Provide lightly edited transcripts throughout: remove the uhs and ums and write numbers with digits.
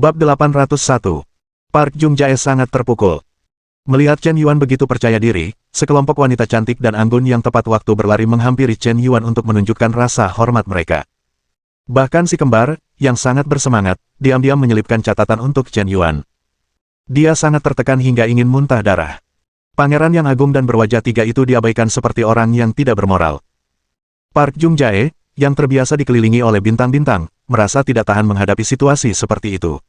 Bab 801. Park Jung-jae sangat terpukul. Melihat Chen Yuan begitu percaya diri, sekelompok wanita cantik dan anggun yang tepat waktu berlari menghampiri Chen Yuan untuk menunjukkan rasa hormat mereka. Bahkan si kembar, yang sangat bersemangat, diam-diam menyelipkan catatan untuk Chen Yuan. Dia sangat tertekan hingga ingin muntah darah. Pangeran yang agung dan berwajah tiga itu diabaikan seperti orang yang tidak bermoral. Park Jung-jae, yang terbiasa dikelilingi oleh bintang-bintang, merasa tidak tahan menghadapi situasi seperti itu.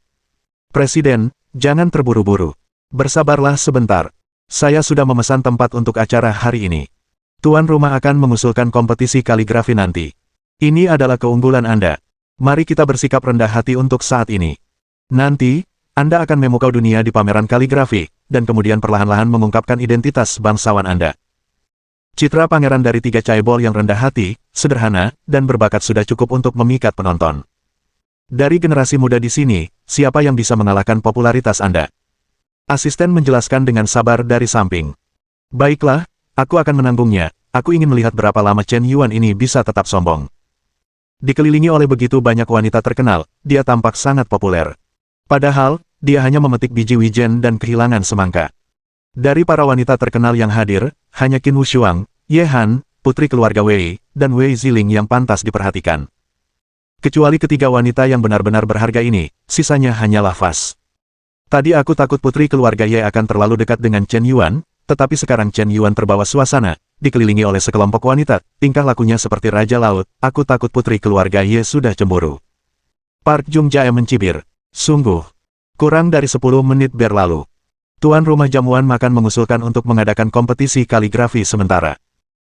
Presiden, jangan terburu-buru. Bersabarlah sebentar. Saya sudah memesan tempat untuk acara hari ini. Tuan rumah akan mengusulkan kompetisi kaligrafi nanti. Ini adalah keunggulan Anda. Mari kita bersikap rendah hati untuk saat ini. Nanti, Anda akan memukau dunia di pameran kaligrafi, dan kemudian perlahan-lahan mengungkapkan identitas bangsawan Anda. Citra pangeran dari tiga caebol yang rendah hati, sederhana, dan berbakat sudah cukup untuk memikat penonton. Dari generasi muda di sini, siapa yang bisa mengalahkan popularitas Anda? Asisten menjelaskan dengan sabar dari samping. Baiklah, aku akan menanggungnya. Aku ingin melihat berapa lama Chen Yuan ini bisa tetap sombong. Dikelilingi oleh begitu banyak wanita terkenal, dia tampak sangat populer. Padahal, dia hanya memetik biji wijen dan kehilangan semangka. Dari para wanita terkenal yang hadir, hanya Qin Wushuang, Ye Han, putri keluarga Wei, dan Wei Ziling yang pantas diperhatikan. Kecuali ketiga wanita yang benar-benar berharga ini, sisanya hanyalah vas. Tadi aku takut putri keluarga Ye akan terlalu dekat dengan Chen Yuan, tetapi sekarang Chen Yuan terbawa suasana, dikelilingi oleh sekelompok wanita, tingkah lakunya seperti raja laut, aku takut putri keluarga Ye sudah cemburu. Park Jung-jae mencibir. Sungguh. Kurang dari 10 menit berlalu. Tuan rumah jamuan makan mengusulkan untuk mengadakan kompetisi kaligrafi sementara.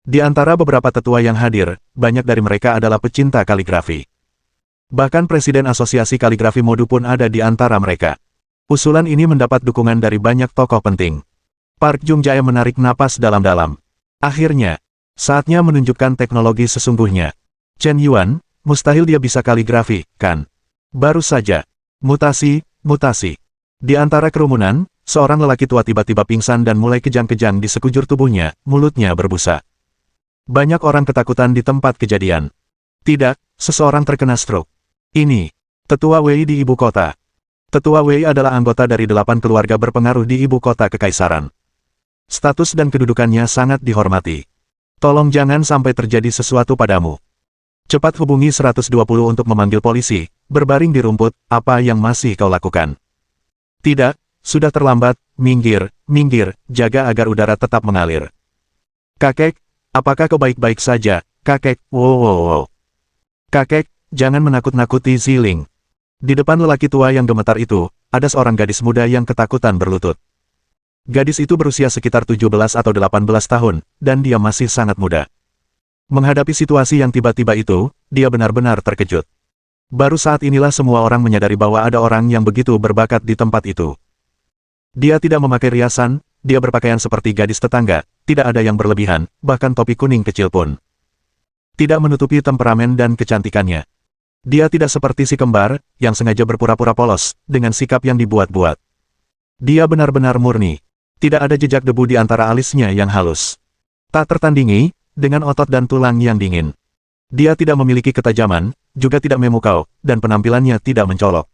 Di antara beberapa tetua yang hadir, banyak dari mereka adalah pecinta kaligrafi. Bahkan Presiden Asosiasi Kaligrafi Modu pun ada di antara mereka. Usulan ini mendapat dukungan dari banyak tokoh penting. Park Jung-jae menarik napas dalam-dalam. Akhirnya, saatnya menunjukkan teknologi sesungguhnya. Chen Yuan, mustahil dia bisa kaligrafi, kan? Baru saja. Mutasi. Di antara kerumunan, seorang lelaki tua tiba-tiba pingsan dan mulai kejang-kejang di sekujur tubuhnya, mulutnya berbusa. Banyak orang ketakutan di tempat kejadian. Tidak, seseorang terkena stroke. Ini, Tetua Wei di ibu kota. Tetua Wei adalah anggota dari 8 keluarga berpengaruh di ibu kota kekaisaran. Status dan kedudukannya sangat dihormati. Tolong jangan sampai terjadi sesuatu padamu. Cepat hubungi 120 untuk memanggil polisi, berbaring di rumput, apa yang masih kau lakukan? Tidak, sudah terlambat, minggir, jaga agar udara tetap mengalir. Kakek, apakah kau baik-baik saja, kakek? Wow. Kakek, jangan menakut-nakuti Ziling. Di depan lelaki tua yang gemetar itu, ada seorang gadis muda yang ketakutan berlutut. Gadis itu berusia sekitar 17 atau 18 tahun, dan dia masih sangat muda. Menghadapi situasi yang tiba-tiba itu, dia benar-benar terkejut. Baru saat inilah semua orang menyadari bahwa ada orang yang begitu berbakat di tempat itu. Dia tidak memakai riasan, dia berpakaian seperti gadis tetangga, tidak ada yang berlebihan, bahkan topi kuning kecil pun tidak menutupi temperamen dan kecantikannya. Dia tidak seperti si kembar, yang sengaja berpura-pura polos, dengan sikap yang dibuat-buat. Dia benar-benar murni. Tidak ada jejak debu di antara alisnya yang halus. Tak tertandingi, dengan otot dan tulang yang dingin. Dia tidak memiliki ketajaman, juga tidak memukau, dan penampilannya tidak mencolok.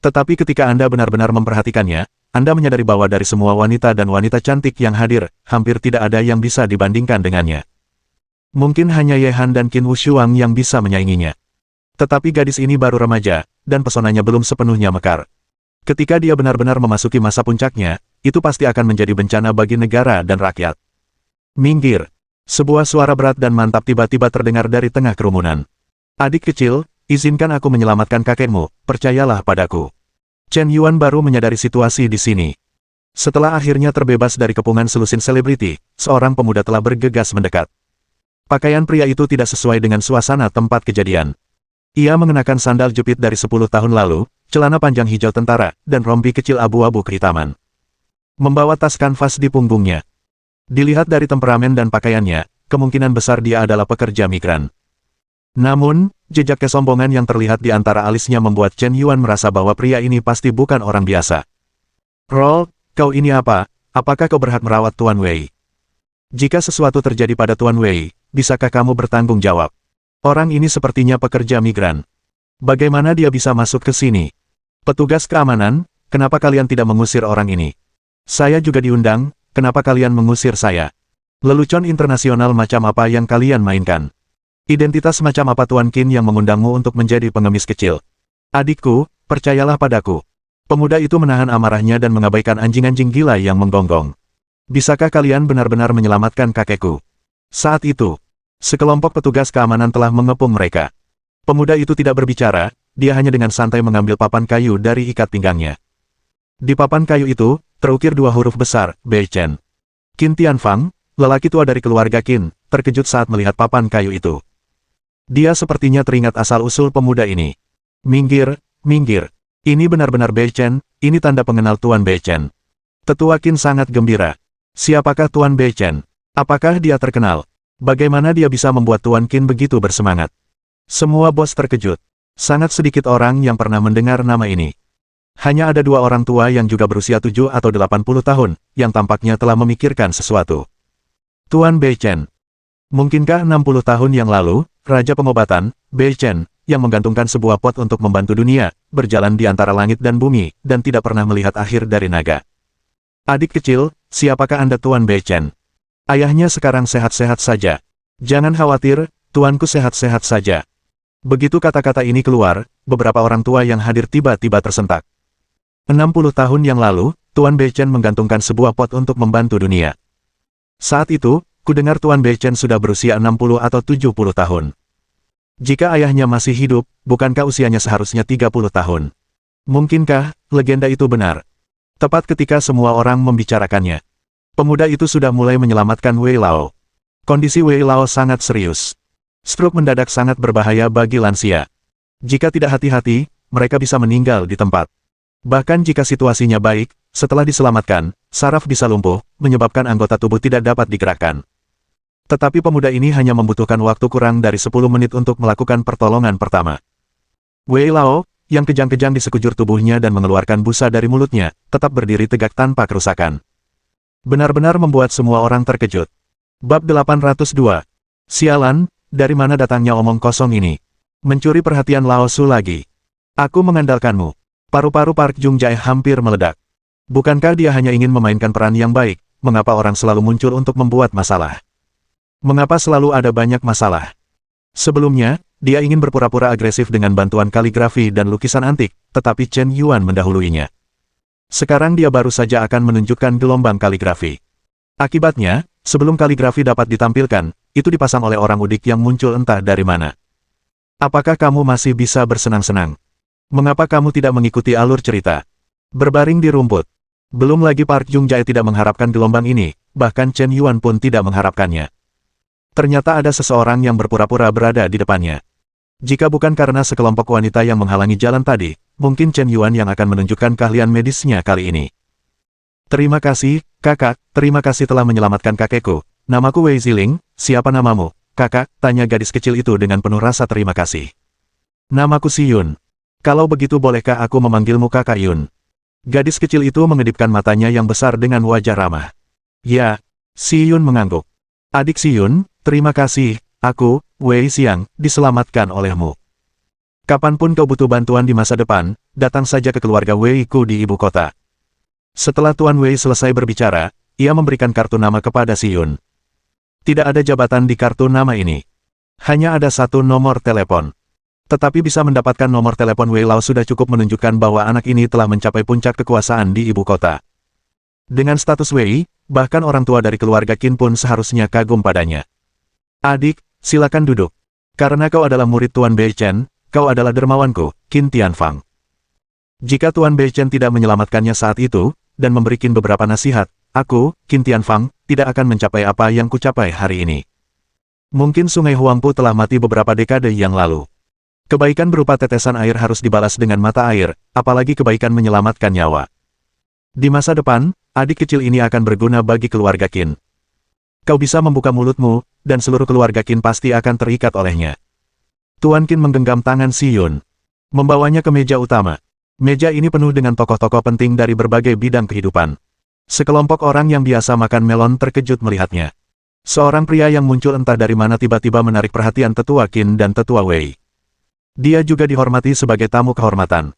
Tetapi ketika Anda benar-benar memperhatikannya, Anda menyadari bahwa dari semua wanita dan wanita cantik yang hadir, hampir tidak ada yang bisa dibandingkan dengannya. Mungkin hanya Ye Han dan Qin Wushuang yang bisa menyainginya. Tetapi gadis ini baru remaja, dan pesonanya belum sepenuhnya mekar. Ketika dia benar-benar memasuki masa puncaknya, itu pasti akan menjadi bencana bagi negara dan rakyat. Minggir. Sebuah suara berat dan mantap tiba-tiba terdengar dari tengah kerumunan. Adik kecil, izinkan aku menyelamatkan kakekmu, percayalah padaku. Chen Yuan baru menyadari situasi di sini. Setelah akhirnya terbebas dari kepungan selusin selebriti, seorang pemuda telah bergegas mendekat. Pakaian pria itu tidak sesuai dengan suasana tempat kejadian. Ia mengenakan sandal jepit dari 10 tahun lalu, celana panjang hijau tentara, dan rompi kecil abu-abu kehitaman. Membawa tas kanvas di punggungnya. Dilihat dari temperamen dan pakaiannya, kemungkinan besar dia adalah pekerja migran. Namun, jejak kesombongan yang terlihat di antara alisnya membuat Chen Yuan merasa bahwa pria ini pasti bukan orang biasa. Roll, kau ini apa? Apakah kau berhak merawat Tuan Wei? Jika sesuatu terjadi pada Tuan Wei, bisakah kamu bertanggung jawab? Orang ini sepertinya pekerja migran. Bagaimana dia bisa masuk ke sini? Petugas keamanan, kenapa kalian tidak mengusir orang ini? Saya juga diundang, kenapa kalian mengusir saya? Lelucon internasional macam apa yang kalian mainkan? Identitas macam apa Tuan Qin yang mengundangmu untuk menjadi pengemis kecil? Adikku, percayalah padaku. Pemuda itu menahan amarahnya dan mengabaikan anjing-anjing gila yang menggonggong. Bisakah kalian benar-benar menyelamatkan kakekku? Saat itu, sekelompok petugas keamanan telah mengepung mereka. Pemuda itu tidak berbicara, dia hanya dengan santai mengambil papan kayu dari ikat pinggangnya. Di papan kayu itu, terukir dua huruf besar, Bei Chen. Qin Tianfang, lelaki tua dari keluarga Qin, terkejut saat melihat papan kayu itu. Dia sepertinya teringat asal-usul pemuda ini. Minggir, minggir. Ini benar-benar Bei Chen, ini tanda pengenal Tuan Bei Chen. Tetua Qin sangat gembira. Siapakah Tuan Bei Chen? Apakah dia terkenal? Bagaimana dia bisa membuat Tuan Qin begitu bersemangat? Semua bos terkejut. Sangat sedikit orang yang pernah mendengar nama ini. Hanya ada dua orang tua yang juga berusia 7 atau 80 tahun, yang tampaknya telah memikirkan sesuatu. Tuan Bei Chen. Mungkinkah 60 tahun yang lalu, Raja Pengobatan, Bei Chen, yang menggantungkan sebuah pot untuk membantu dunia, berjalan di antara langit dan bumi, dan tidak pernah melihat akhir dari naga. Adik kecil, siapakah Anda Tuan Bei Chen? Ayahnya sekarang sehat-sehat saja. Jangan khawatir, tuanku sehat-sehat saja. Begitu kata-kata ini keluar, beberapa orang tua yang hadir tiba-tiba tersentak. 60 tahun yang lalu, Tuan Bei Chen menggantungkan sebuah pot untuk membantu dunia. Saat itu, kudengar Tuan Bei Chen sudah berusia 60 atau 70 tahun. Jika ayahnya masih hidup, bukankah usianya seharusnya 30 tahun? Mungkinkah legenda itu benar? Tepat ketika semua orang membicarakannya, pemuda itu sudah mulai menyelamatkan Wei Lao. Kondisi Wei Lao sangat serius. Stroke mendadak sangat berbahaya bagi lansia. Jika tidak hati-hati, mereka bisa meninggal di tempat. Bahkan jika situasinya baik, setelah diselamatkan, saraf bisa lumpuh, menyebabkan anggota tubuh tidak dapat digerakkan. Tetapi pemuda ini hanya membutuhkan waktu kurang dari 10 menit untuk melakukan pertolongan pertama. Wei Lao, yang kejang-kejang di sekujur tubuhnya dan mengeluarkan busa dari mulutnya, tetap berdiri tegak tanpa kerusakan. Benar-benar membuat semua orang terkejut. Bab 802. Sialan, dari mana datangnya omong kosong ini? Mencuri perhatian Lao Su lagi. Aku mengandalkanmu. Paru-paru Park Jung Jae hampir meledak. Bukankah dia hanya ingin memainkan peran yang baik? Mengapa orang selalu muncul untuk membuat masalah? Mengapa selalu ada banyak masalah? Sebelumnya, dia ingin berpura-pura agresif dengan bantuan kaligrafi dan lukisan antik, tetapi Chen Yuan mendahuluinya. Sekarang dia baru saja akan menunjukkan gelombang kaligrafi. Akibatnya, sebelum kaligrafi dapat ditampilkan, itu dipasang oleh orang udik yang muncul entah dari mana. Apakah kamu masih bisa bersenang-senang? Mengapa kamu tidak mengikuti alur cerita? Berbaring di rumput. Belum lagi Park Jung Jae tidak mengharapkan gelombang ini, bahkan Chen Yuan pun tidak mengharapkannya. Ternyata ada seseorang yang berpura-pura berada di depannya. Jika bukan karena sekelompok wanita yang menghalangi jalan tadi, mungkin Chen Yuan yang akan menunjukkan keahlian medisnya kali ini. Terima kasih, kakak, terima kasih telah menyelamatkan kakekku. Namaku Wei Ziling, siapa namamu, kakak? Tanya gadis kecil itu dengan penuh rasa terima kasih. Namaku Si Yun. Kalau begitu bolehkah aku memanggilmu kakak Yun? Gadis kecil itu mengedipkan matanya yang besar dengan wajah ramah. Ya, Si Yun mengangguk. Adik Si Yun, terima kasih, aku, Wei Xiang, diselamatkan olehmu. Kapanpun kau butuh bantuan di masa depan, datang saja ke keluarga Wei Ku di ibu kota. Setelah Tuan Wei selesai berbicara, ia memberikan kartu nama kepada Si Yun. Tidak ada jabatan di kartu nama ini. Hanya ada satu nomor telepon. Tetapi bisa mendapatkan nomor telepon Wei Lao sudah cukup menunjukkan bahwa anak ini telah mencapai puncak kekuasaan di ibu kota. Dengan status Wei, bahkan orang tua dari keluarga Qin pun seharusnya kagum padanya. Adik, silakan duduk. Karena kau adalah murid Tuan Bei Chen, kau adalah dermawanku, Qin Tianfang. Jika Tuan Bei Chen tidak menyelamatkannya saat itu, dan memberikan beberapa nasihat, aku, Qin Tianfang, tidak akan mencapai apa yang kucapai hari ini. Mungkin Sungai Huangpu telah mati beberapa dekade yang lalu. Kebaikan berupa tetesan air harus dibalas dengan mata air, apalagi kebaikan menyelamatkan nyawa. Di masa depan, adik kecil ini akan berguna bagi keluarga Qin. Kau bisa membuka mulutmu, dan seluruh keluarga Qin pasti akan terikat olehnya. Tuan Qin menggenggam tangan Si Yun. Membawanya ke meja utama. Meja ini penuh dengan tokoh-tokoh penting dari berbagai bidang kehidupan. Sekelompok orang yang biasa makan melon terkejut melihatnya. Seorang pria yang muncul entah dari mana tiba-tiba menarik perhatian tetua Qin dan tetua Wei. Dia juga dihormati sebagai tamu kehormatan.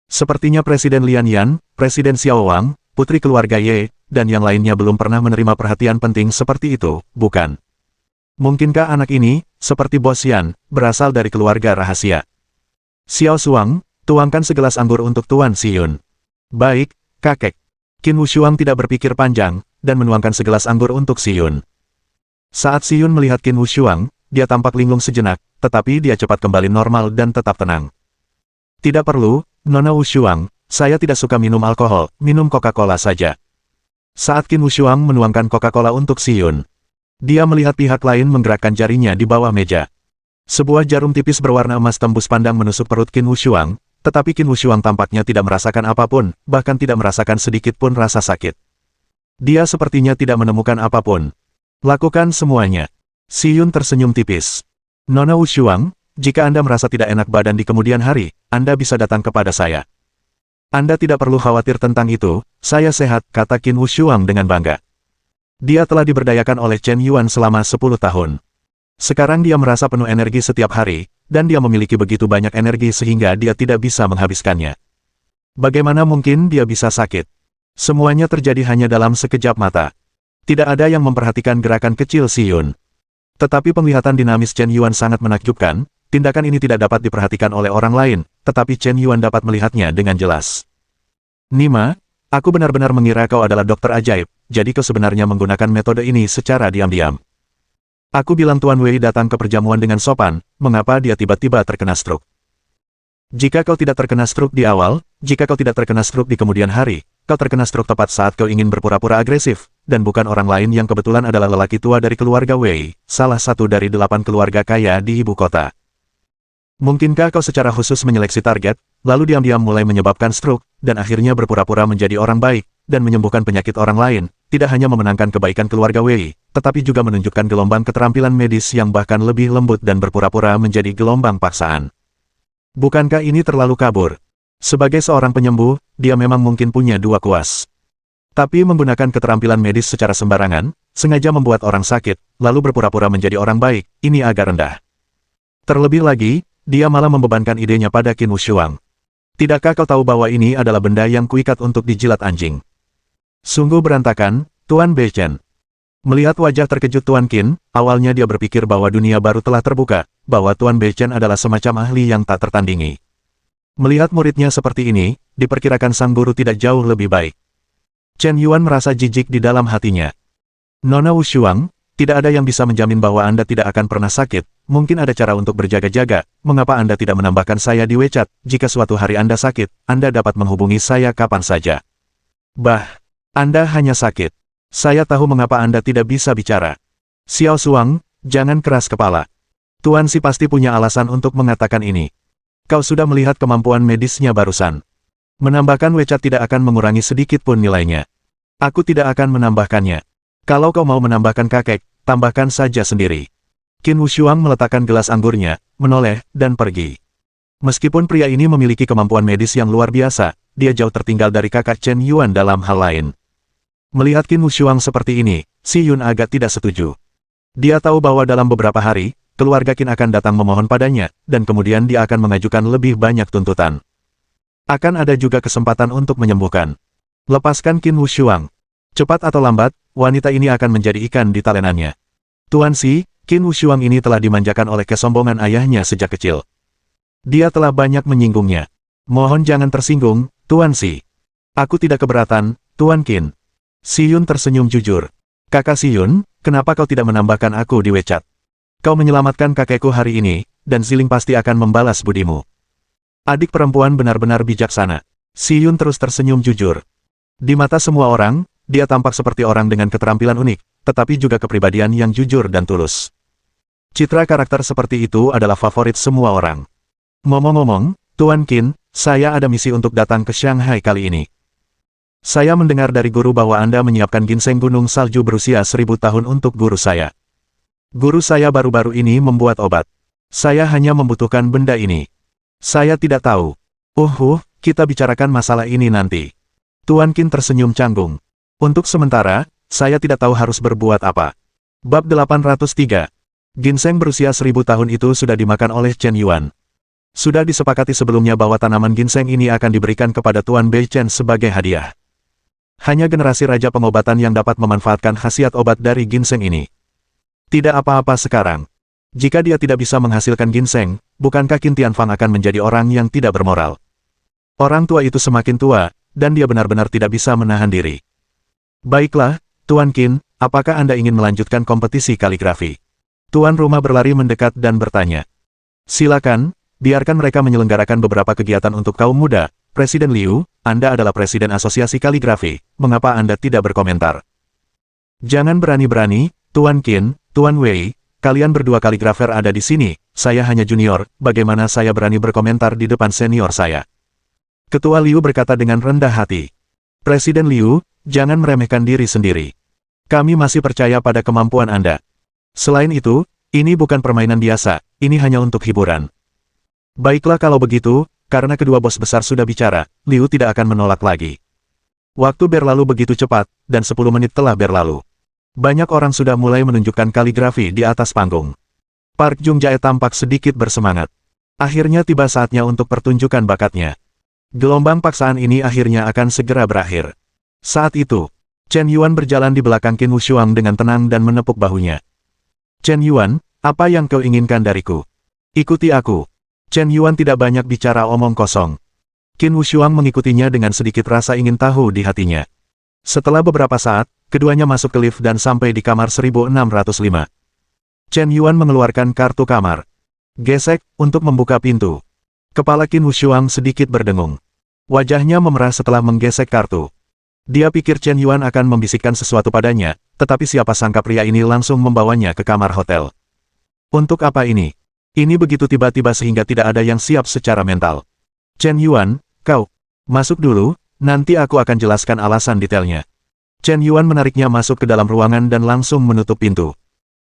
Sepertinya Presiden Lian Yan, Presiden Xiao Wang, putri keluarga Ye, dan yang lainnya belum pernah menerima perhatian penting seperti itu, bukan? Mungkinkah anak ini, seperti Bos Yan, berasal dari keluarga rahasia? Xiao Shuang, tuangkan segelas anggur untuk Tuan Xiyun. Baik, kakek. Qin Wushuang tidak berpikir panjang, dan menuangkan segelas anggur untuk Xiyun. Saat Xiyun melihat Qin Wushuang, dia tampak linglung sejenak, tetapi dia cepat kembali normal dan tetap tenang. Tidak perlu, Nona Wushuang, saya tidak suka minum alkohol, minum Coca-Cola saja. Saat Qin Wushuang menuangkan Coca-Cola untuk Xiyun, dia melihat pihak lain menggerakkan jarinya di bawah meja. Sebuah jarum tipis berwarna emas tembus pandang menusuk perut Qin Wushuang, tetapi Qin Wushuang tampaknya tidak merasakan apapun, bahkan tidak merasakan sedikit pun rasa sakit. Dia sepertinya tidak menemukan apapun. Lakukan semuanya. Xiyun tersenyum tipis. Nona Wushuang, jika Anda merasa tidak enak badan di kemudian hari, Anda bisa datang kepada saya. Anda tidak perlu khawatir tentang itu, saya sehat, kata Qin Wushuang dengan bangga. Dia telah diberdayakan oleh Chen Yuan selama 10 tahun. Sekarang dia merasa penuh energi setiap hari, dan dia memiliki begitu banyak energi sehingga dia tidak bisa menghabiskannya. Bagaimana mungkin dia bisa sakit? Semuanya terjadi hanya dalam sekejap mata. Tidak ada yang memperhatikan gerakan kecil Xiyun. Tetapi penglihatan dinamis Chen Yuan sangat menakjubkan, tindakan ini tidak dapat diperhatikan oleh orang lain, tetapi Chen Yuan dapat melihatnya dengan jelas. Nima, aku benar-benar mengira kau adalah dokter ajaib, jadi kau sebenarnya menggunakan metode ini secara diam-diam. Aku bilang Tuan Wei datang ke perjamuan dengan sopan, mengapa dia tiba-tiba terkena stroke? Jika kau tidak terkena stroke di awal, jika kau tidak terkena stroke di kemudian hari, kau terkena stroke tepat saat kau ingin berpura-pura agresif, dan bukan orang lain yang kebetulan adalah lelaki tua dari keluarga Wei, salah satu dari 8 keluarga kaya di ibu kota. Mungkinkah kau secara khusus menyeleksi target, lalu diam-diam mulai menyebabkan stroke, dan akhirnya berpura-pura menjadi orang baik, dan menyembuhkan penyakit orang lain, tidak hanya memenangkan kebaikan keluarga Wei, tetapi juga menunjukkan gelombang keterampilan medis yang bahkan lebih lembut dan berpura-pura menjadi gelombang paksaan. Bukankah ini terlalu kabur? Sebagai seorang penyembuh, dia memang mungkin punya 2 kuas. Tapi menggunakan keterampilan medis secara sembarangan, sengaja membuat orang sakit, lalu berpura-pura menjadi orang baik, ini agak rendah. Terlebih lagi, dia malah membebankan idenya pada Qin Wushuang. Tidakkah kau tahu bahwa ini adalah benda yang kuikat untuk dijilat anjing? Sungguh berantakan, Tuan Beichen. Melihat wajah terkejut Tuan Qin, awalnya dia berpikir bahwa dunia baru telah terbuka, bahwa Tuan Beichen adalah semacam ahli yang tak tertandingi. Melihat muridnya seperti ini, diperkirakan sang guru tidak jauh lebih baik. Chen Yuan merasa jijik di dalam hatinya. Nona Wushuang, tidak ada yang bisa menjamin bahwa Anda tidak akan pernah sakit, mungkin ada cara untuk berjaga-jaga, mengapa Anda tidak menambahkan saya di WeChat, jika suatu hari Anda sakit, Anda dapat menghubungi saya kapan saja. Anda hanya sakit. Saya tahu mengapa Anda tidak bisa bicara. Xiao Shuang, jangan keras kepala. Tuan Si pasti punya alasan untuk mengatakan ini. Kau sudah melihat kemampuan medisnya barusan. Menambahkan WeChat tidak akan mengurangi sedikit pun nilainya. Aku tidak akan menambahkannya. Kalau kau mau menambahkan kakek, tambahkan saja sendiri. Qin Wushuang meletakkan gelas anggurnya, menoleh, dan pergi. Meskipun pria ini memiliki kemampuan medis yang luar biasa, dia jauh tertinggal dari kakak Chen Yuan dalam hal lain. Melihat Qin Wushuang seperti ini, Xiyun agak tidak setuju. Dia tahu bahwa dalam beberapa hari, keluarga Qin akan datang memohon padanya, dan kemudian dia akan mengajukan lebih banyak tuntutan. Akan ada juga kesempatan untuk menyembuhkan. Lepaskan Qin Wushuang. Cepat atau lambat, wanita ini akan menjadi ikan di talenannya. Tuan Si, Qin Wushuang ini telah dimanjakan oleh kesombongan ayahnya sejak kecil. Dia telah banyak menyinggungnya. Mohon jangan tersinggung, Tuan Si. Aku tidak keberatan, Tuan Qin. Xiyun tersenyum jujur. Kakak Xiyun, kenapa kau tidak menambahkan aku di WeChat? Kau menyelamatkan kakekku hari ini, dan Ziling pasti akan membalas budimu. Adik perempuan benar-benar bijaksana. Xiyun terus tersenyum jujur. Di mata semua orang, dia tampak seperti orang dengan keterampilan unik, tetapi juga kepribadian yang jujur dan tulus. Citra karakter seperti itu adalah favorit semua orang. Ngomong-ngomong, Tuan Qin, saya ada misi untuk datang ke Shanghai kali ini. Saya mendengar dari guru bahwa Anda menyiapkan ginseng gunung salju berusia 1000 tahun untuk guru saya. Guru saya baru-baru ini membuat obat. Saya hanya membutuhkan benda ini. Saya tidak tahu. Kita bicarakan masalah ini nanti. Tuan Qin tersenyum canggung. Untuk sementara, saya tidak tahu harus berbuat apa. Bab 803. Ginseng berusia 1000 tahun itu sudah dimakan oleh Chen Yuan. Sudah disepakati sebelumnya bahwa tanaman ginseng ini akan diberikan kepada Tuan Bei Chen sebagai hadiah. Hanya generasi Raja Pengobatan yang dapat memanfaatkan khasiat obat dari ginseng ini. Tidak apa-apa sekarang. Jika dia tidak bisa menghasilkan ginseng, bukankah Qin Tianfang akan menjadi orang yang tidak bermoral? Orang tua itu semakin tua, dan dia benar-benar tidak bisa menahan diri. Baiklah, Tuan Qin, apakah Anda ingin melanjutkan kompetisi kaligrafi? Tuan rumah berlari mendekat dan bertanya. Silakan, biarkan mereka menyelenggarakan beberapa kegiatan untuk kaum muda. Presiden Liu, Anda adalah Presiden Asosiasi Kaligrafi, mengapa Anda tidak berkomentar? Jangan berani-berani, Tuan Qin, Tuan Wei, kalian berdua kaligrafer ada di sini, saya hanya junior, bagaimana saya berani berkomentar di depan senior saya? Ketua Liu berkata dengan rendah hati. Presiden Liu, jangan meremehkan diri sendiri. Kami masih percaya pada kemampuan Anda. Selain itu, ini bukan permainan biasa, ini hanya untuk hiburan. Baiklah kalau begitu, karena kedua bos besar sudah bicara, Liu tidak akan menolak lagi. Waktu berlalu begitu cepat, dan 10 menit telah berlalu. Banyak orang sudah mulai menunjukkan kaligrafi di atas panggung. Park Jung-jae tampak sedikit bersemangat. Akhirnya tiba saatnya untuk pertunjukan bakatnya. Gelombang paksaan ini akhirnya akan segera berakhir. Saat itu, Chen Yuan berjalan di belakang Qin Wushuang dengan tenang dan menepuk bahunya. Chen Yuan, apa yang kau inginkan dariku? Ikuti aku. Chen Yuan tidak banyak bicara omong kosong. Qin Wushuang mengikutinya dengan sedikit rasa ingin tahu di hatinya. Setelah beberapa saat, keduanya masuk ke lift dan sampai di kamar 1605. Chen Yuan mengeluarkan kartu kamar. Gesek, untuk membuka pintu. Kepala Qin Wushuang sedikit berdengung. Wajahnya memerah setelah menggesek kartu. Dia pikir Chen Yuan akan membisikkan sesuatu padanya, tetapi siapa sangka pria ini langsung membawanya ke kamar hotel. Untuk apa ini? Ini begitu tiba-tiba sehingga tidak ada yang siap secara mental. Chen Yuan, kau, masuk dulu, nanti aku akan jelaskan alasan detailnya. Chen Yuan menariknya masuk ke dalam ruangan dan langsung menutup pintu.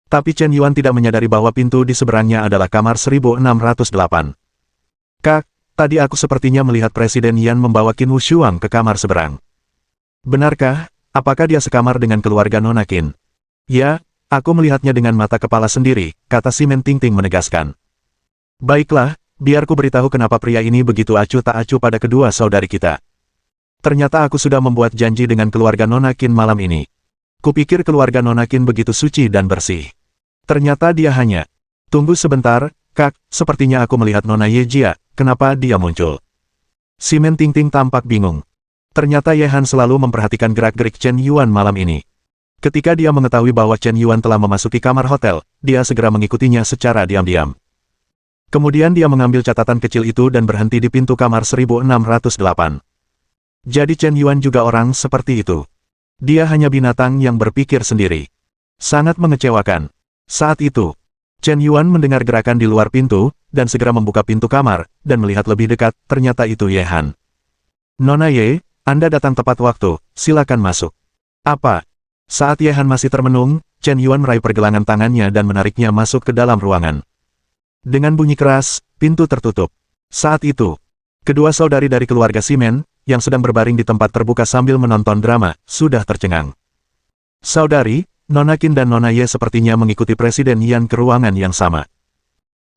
Tapi Chen Yuan tidak menyadari bahwa pintu di seberangnya adalah kamar 1608. Kak, tadi aku sepertinya melihat Presiden Yan membawa Qin Wushuang ke kamar seberang. Benarkah, apakah dia sekamar dengan keluarga Nona Qin? Ya, aku melihatnya dengan mata kepala sendiri, kata si Men Tingting menegaskan. Baiklah, biar ku beritahu kenapa pria ini begitu acuh tak acuh pada kedua saudari kita. Ternyata aku sudah membuat janji dengan keluarga Nona Qin malam ini. Kupikir keluarga Nona Qin begitu suci dan bersih. Ternyata dia hanya... Tunggu sebentar, Kak, sepertinya aku melihat Nona Ye Jia, kenapa dia muncul? Si Men Tingting tampak bingung. Ternyata Ye Han selalu memperhatikan gerak-gerik Chen Yuan malam ini. Ketika dia mengetahui bahwa Chen Yuan telah memasuki kamar hotel, dia segera mengikutinya secara diam-diam. Kemudian dia mengambil catatan kecil itu dan berhenti di pintu kamar 1608. Jadi Chen Yuan juga orang seperti itu. Dia hanya binatang yang berpikir sendiri. Sangat mengecewakan. Saat itu, Chen Yuan mendengar gerakan di luar pintu, dan segera membuka pintu kamar, dan melihat lebih dekat, ternyata itu Ye Han. Nona Ye, Anda datang tepat waktu, silakan masuk. Apa? Saat Ye Han masih termenung, Chen Yuan meraih pergelangan tangannya dan menariknya masuk ke dalam ruangan. Dengan bunyi keras, pintu tertutup. Saat itu, kedua saudari dari keluarga Simen, yang sedang berbaring di tempat terbuka sambil menonton drama, sudah tercengang. Saudari, Nona Qin dan Nona Ye sepertinya mengikuti Presiden Yan ke ruangan yang sama.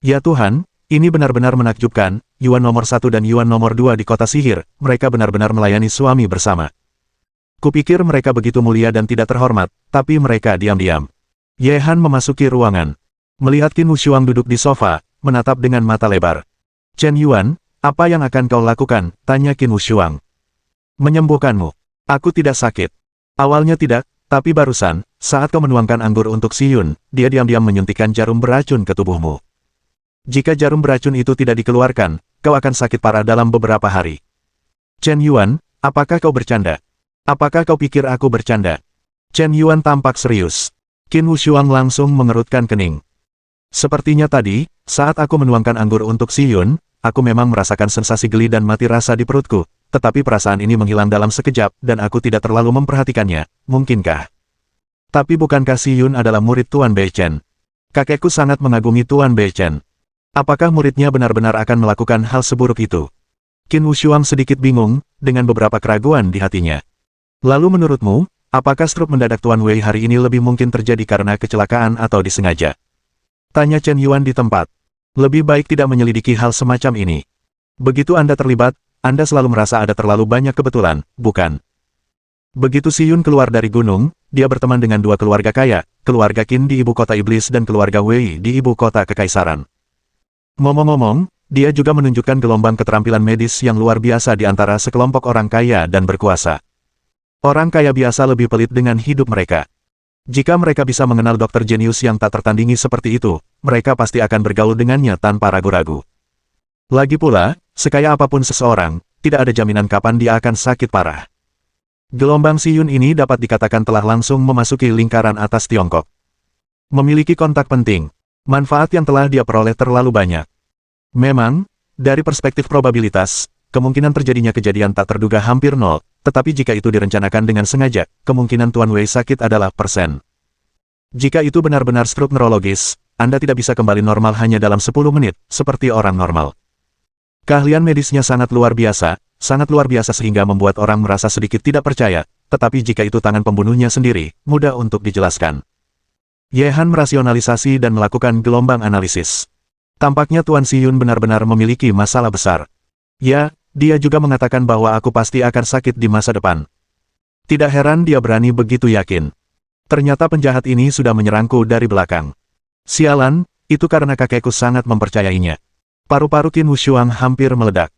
Ya Tuhan, ini benar-benar menakjubkan, Yuan nomor 1 dan Yuan nomor 2 di kota sihir, mereka benar-benar melayani suami bersama. Kupikir mereka begitu mulia dan tidak terhormat, tapi mereka diam-diam. Ye Han memasuki ruangan. Melihat Qin Wushuang duduk di sofa, menatap dengan mata lebar. Chen Yuan, apa yang akan kau lakukan? Tanya Qin Wushuang. Menyembuhkanmu. Aku tidak sakit. Awalnya tidak, tapi barusan, saat kau menuangkan anggur untuk Si Yun, dia diam-diam menyuntikkan jarum beracun ke tubuhmu. Jika jarum beracun itu tidak dikeluarkan, kau akan sakit parah dalam beberapa hari. Chen Yuan, apakah kau bercanda? Apakah kau pikir aku bercanda? Chen Yuan tampak serius. Qin Wushuang langsung mengerutkan kening. Sepertinya tadi, saat aku menuangkan anggur untuk Si Yun, aku memang merasakan sensasi geli dan mati rasa di perutku, tetapi perasaan ini menghilang dalam sekejap, dan aku tidak terlalu memperhatikannya, mungkinkah? Tapi bukankah Si Yun adalah murid Tuan Bei Chen? Kakekku sangat mengagumi Tuan Bei Chen. Apakah muridnya benar-benar akan melakukan hal seburuk itu? Qin Wushuang sedikit bingung, dengan beberapa keraguan di hatinya. Lalu menurutmu, apakah stroke mendadak Tuan Wei hari ini lebih mungkin terjadi karena kecelakaan atau disengaja? Tanya Chen Yuan di tempat. Lebih baik tidak menyelidiki hal semacam ini. Begitu Anda terlibat, Anda selalu merasa ada terlalu banyak kebetulan, bukan? Begitu Si Yun keluar dari gunung, dia berteman dengan dua keluarga kaya, keluarga Qin di ibu kota iblis dan keluarga Wei di ibu kota kekaisaran. Ngomong-ngomong, dia juga menunjukkan gelombang keterampilan medis yang luar biasa di antara sekelompok orang kaya dan berkuasa. Orang kaya biasa lebih pelit dengan hidup mereka. Jika mereka bisa mengenal dokter jenius yang tak tertandingi seperti itu, mereka pasti akan bergaul dengannya tanpa ragu-ragu. Lagi pula, sekaya apapun seseorang, tidak ada jaminan kapan dia akan sakit parah. Gelombang Si Yun ini dapat dikatakan telah langsung memasuki lingkaran atas Tiongkok. Memiliki kontak penting, manfaat yang telah dia peroleh terlalu banyak. Memang, dari perspektif probabilitas, kemungkinan terjadinya kejadian tak terduga hampir nol, tetapi jika itu direncanakan dengan sengaja, kemungkinan Tuan Wei sakit adalah %. Jika itu benar-benar stroke neurologis, Anda tidak bisa kembali normal hanya dalam 10 menit, seperti orang normal. Keahlian medisnya sangat luar biasa sehingga membuat orang merasa sedikit tidak percaya, tetapi jika itu tangan pembunuhnya sendiri, mudah untuk dijelaskan. Ye Han merasionalisasi dan melakukan gelombang analisis. Tampaknya Tuan Si Yun benar-benar memiliki masalah besar. Ya, dia juga mengatakan bahwa aku pasti akan sakit di masa depan. Tidak heran dia berani begitu yakin. Ternyata penjahat ini sudah menyerangku dari belakang. Sialan, itu karena kakekku sangat mempercayainya. Paru-paru Qin Wushuang hampir meledak.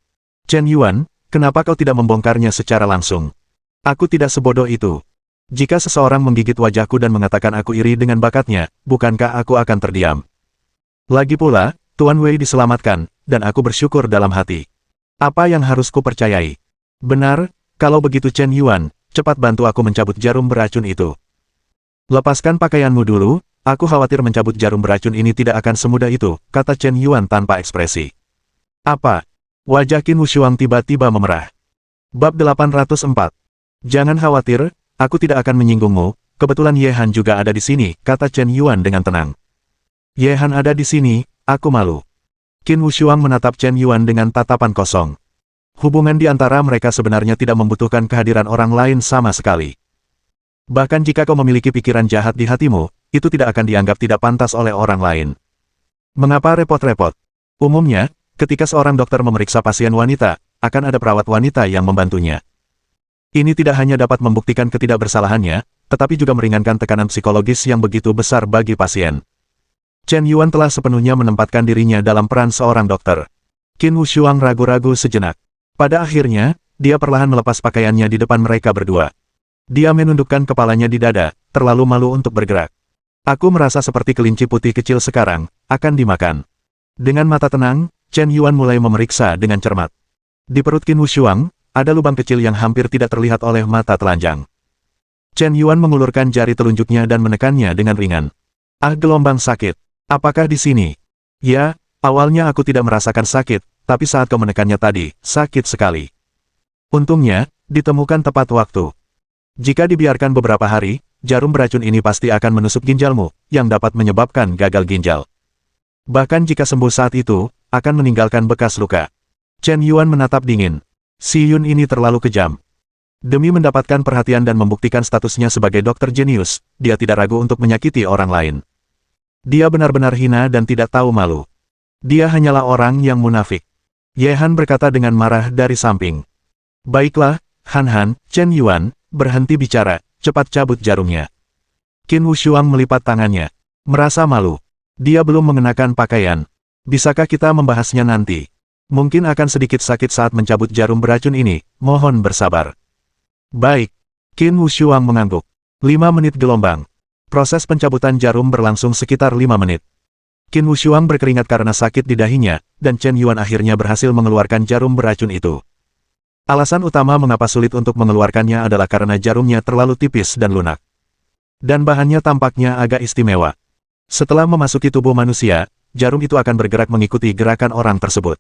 Chen Yuan, kenapa kau tidak membongkarnya secara langsung? Aku tidak sebodoh itu. Jika seseorang menggigit wajahku dan mengatakan aku iri dengan bakatnya, bukankah aku akan terdiam? Lagi pula, Tuan Wei diselamatkan, dan aku bersyukur dalam hati. Apa yang harus ku percayai? Benar, kalau begitu Chen Yuan, cepat bantu aku mencabut jarum beracun itu. Lepaskan pakaianmu dulu, aku khawatir mencabut jarum beracun ini tidak akan semudah itu, kata Chen Yuan tanpa ekspresi. Apa? Wajah Qin Wushuang tiba-tiba memerah. Bab 804. Jangan khawatir, aku tidak akan menyinggungmu, kebetulan Ye Han juga ada di sini, kata Chen Yuan dengan tenang. Ye Han ada di sini, aku malu. Qin Wushuang menatap Chen Yuan dengan tatapan kosong. Hubungan di antara mereka sebenarnya tidak membutuhkan kehadiran orang lain sama sekali. Bahkan jika kau memiliki pikiran jahat di hatimu, itu tidak akan dianggap tidak pantas oleh orang lain. Mengapa repot-repot? Umumnya, ketika seorang dokter memeriksa pasien wanita, akan ada perawat wanita yang membantunya. Ini tidak hanya dapat membuktikan ketidakbersalahannya, tetapi juga meringankan tekanan psikologis yang begitu besar bagi pasien. Chen Yuan telah sepenuhnya menempatkan dirinya dalam peran seorang dokter. Qin Wushuang ragu-ragu sejenak. Pada akhirnya, dia perlahan melepas pakaiannya di depan mereka berdua. Dia menundukkan kepalanya di dada, terlalu malu untuk bergerak. Aku merasa seperti kelinci putih kecil sekarang, akan dimakan. Dengan mata tenang, Chen Yuan mulai memeriksa dengan cermat. Di perut Qin Wushuang, ada lubang kecil yang hampir tidak terlihat oleh mata telanjang. Chen Yuan mengulurkan jari telunjuknya dan menekannya dengan ringan. Ah, gelombang sakit. Apakah di sini? Ya, awalnya aku tidak merasakan sakit, tapi saat kau menekannya tadi, sakit sekali. Untungnya, ditemukan tepat waktu. Jika dibiarkan beberapa hari, jarum beracun ini pasti akan menusuk ginjalmu, yang dapat menyebabkan gagal ginjal. Bahkan jika sembuh saat itu, akan meninggalkan bekas luka. Chen Yuan menatap dingin. Si Yun ini terlalu kejam. Demi mendapatkan perhatian dan membuktikan statusnya sebagai dokter jenius, dia tidak ragu untuk menyakiti orang lain. Dia benar-benar hina dan tidak tahu malu. Dia hanyalah orang yang munafik. Ye Han berkata dengan marah dari samping. Baiklah, Han, Chen Yuan, berhenti bicara, cepat cabut jarumnya. Qin Wushuang melipat tangannya. Merasa malu. Dia belum mengenakan pakaian. Bisakah kita membahasnya nanti? Mungkin akan sedikit sakit saat mencabut jarum beracun ini, mohon bersabar. Baik. Qin Wushuang mengangguk. 5 menit gelombang. Proses pencabutan jarum berlangsung sekitar 5 menit. Qin Wushuang berkeringat karena sakit di dahinya, dan Chen Yuan akhirnya berhasil mengeluarkan jarum beracun itu. Alasan utama mengapa sulit untuk mengeluarkannya adalah karena jarumnya terlalu tipis dan lunak. Dan bahannya tampaknya agak istimewa. Setelah memasuki tubuh manusia, jarum itu akan bergerak mengikuti gerakan orang tersebut.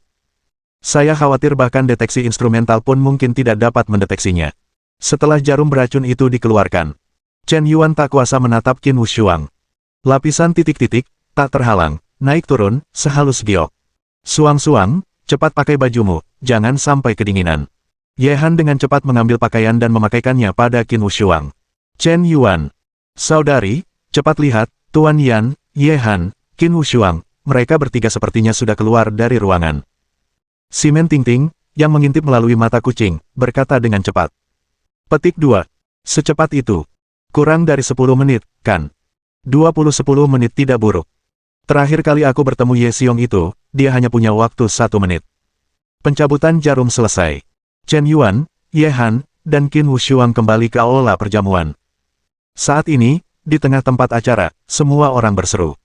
Saya khawatir bahkan deteksi instrumental pun mungkin tidak dapat mendeteksinya. Setelah jarum beracun itu dikeluarkan, Chen Yuan tak kuasa menatap Qin Wushuang. Lapisan titik-titik, tak terhalang, naik turun, sehalus giok. Suang-suang, cepat pakai bajumu, jangan sampai kedinginan. Ye Han dengan cepat mengambil pakaian dan memakaikannya pada Qin Wushuang. Chen Yuan. Saudari, cepat lihat, Tuan Yan, Ye Han, Qin Wushuang, mereka bertiga sepertinya sudah keluar dari ruangan. Simen Tingting, yang mengintip melalui mata kucing, berkata dengan cepat. Petik 2. Secepat itu. Kurang dari 10 menit, kan? 10 menit tidak buruk. Terakhir kali aku bertemu Ye Xiong itu, dia hanya punya waktu 1 menit. Pencabutan jarum selesai. Chen Yuan, Ye Han, dan Qin Wushuang kembali ke aula perjamuan. Saat ini, di tengah tempat acara, semua orang berseru.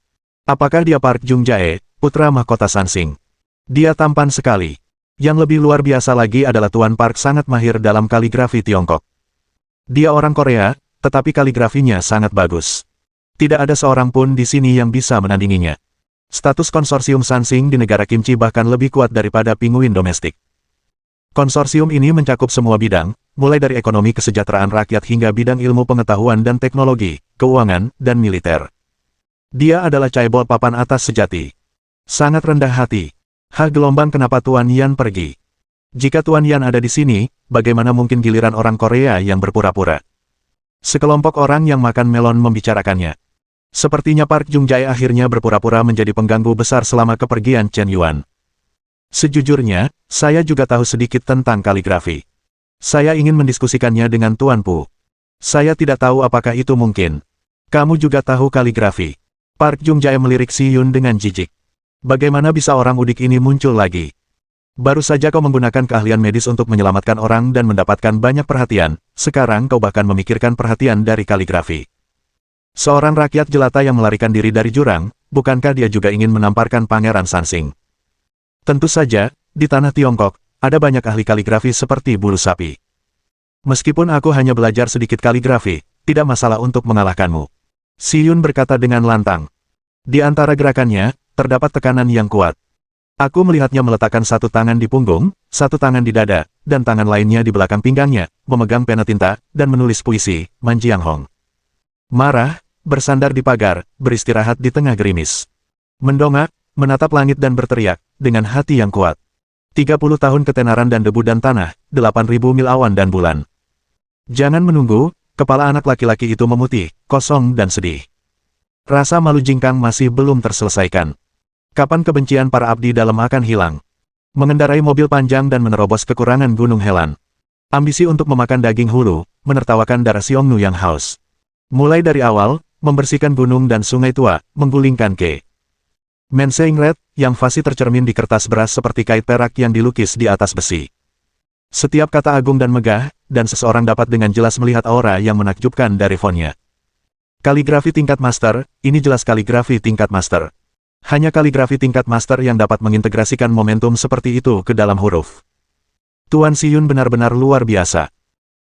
Apakah dia Park Jung Jae, putra mahkota Sansing? Dia tampan sekali. Yang lebih luar biasa lagi adalah Tuan Park sangat mahir dalam kaligrafi Tiongkok. Dia orang Korea, tetapi kaligrafinya sangat bagus. Tidak ada seorang pun di sini yang bisa menandinginya. Status konsorsium Sansing di negara Kimchi bahkan lebih kuat daripada pinguin domestik. Konsorsium ini mencakup semua bidang, mulai dari ekonomi kesejahteraan rakyat hingga bidang ilmu pengetahuan dan teknologi, keuangan, dan militer. Dia adalah caibol papan atas sejati. Sangat rendah hati. Gelombang kenapa Tuan Yan pergi? Jika Tuan Yan ada di sini, bagaimana mungkin giliran orang Korea yang berpura-pura? Sekelompok orang yang makan melon membicarakannya. Sepertinya Park Jung Jae akhirnya berpura-pura menjadi pengganggu besar selama kepergian Chen Yuan. Sejujurnya, saya juga tahu sedikit tentang kaligrafi. Saya ingin mendiskusikannya dengan Tuan Pu. Saya tidak tahu apakah itu mungkin. Kamu juga tahu kaligrafi. Park Jung Jae melirik Si Yun dengan jijik. Bagaimana bisa orang udik ini muncul lagi? Baru saja kau menggunakan keahlian medis untuk menyelamatkan orang dan mendapatkan banyak perhatian, sekarang kau bahkan memikirkan perhatian dari kaligrafi. Seorang rakyat jelata yang melarikan diri dari jurang, bukankah dia juga ingin menamparkan Pangeran Sansing? Tentu saja, di tanah Tiongkok, ada banyak ahli kaligrafi seperti bulu sapi. Meskipun aku hanya belajar sedikit kaligrafi, tidak masalah untuk mengalahkanmu. Si Yun berkata dengan lantang. Di antara gerakannya, terdapat tekanan yang kuat. Aku melihatnya meletakkan satu tangan di punggung, satu tangan di dada, dan tangan lainnya di belakang pinggangnya, memegang pena tinta, dan menulis puisi, Man Jiang Hong. Marah, bersandar di pagar, beristirahat di tengah gerimis. Mendongak, menatap langit dan berteriak, dengan hati yang kuat. 30 tahun ketenaran dan debu dan tanah, 8.000 mil awan dan bulan. Jangan menunggu, kepala anak laki-laki itu memutih, kosong dan sedih. Rasa malu jingkang masih belum terselesaikan. Kapan kebencian para abdi dalam akan hilang? Mengendarai mobil panjang dan menerobos kekurangan Gunung Helan. Ambisi untuk memakan daging hulu, menertawakan darah Xiongnu yang haus. Mulai dari awal, membersihkan gunung dan sungai tua, menggulingkan ke Menseingret, yang fasih tercermin di kertas beras seperti kait perak yang dilukis di atas besi. Setiap kata agung dan megah, dan seseorang dapat dengan jelas melihat aura yang menakjubkan dari fontnya. Kaligrafi tingkat master, ini jelas kaligrafi tingkat master. Hanya kaligrafi tingkat master yang dapat mengintegrasikan momentum seperti itu ke dalam huruf. Tuan Si Yun benar-benar luar biasa.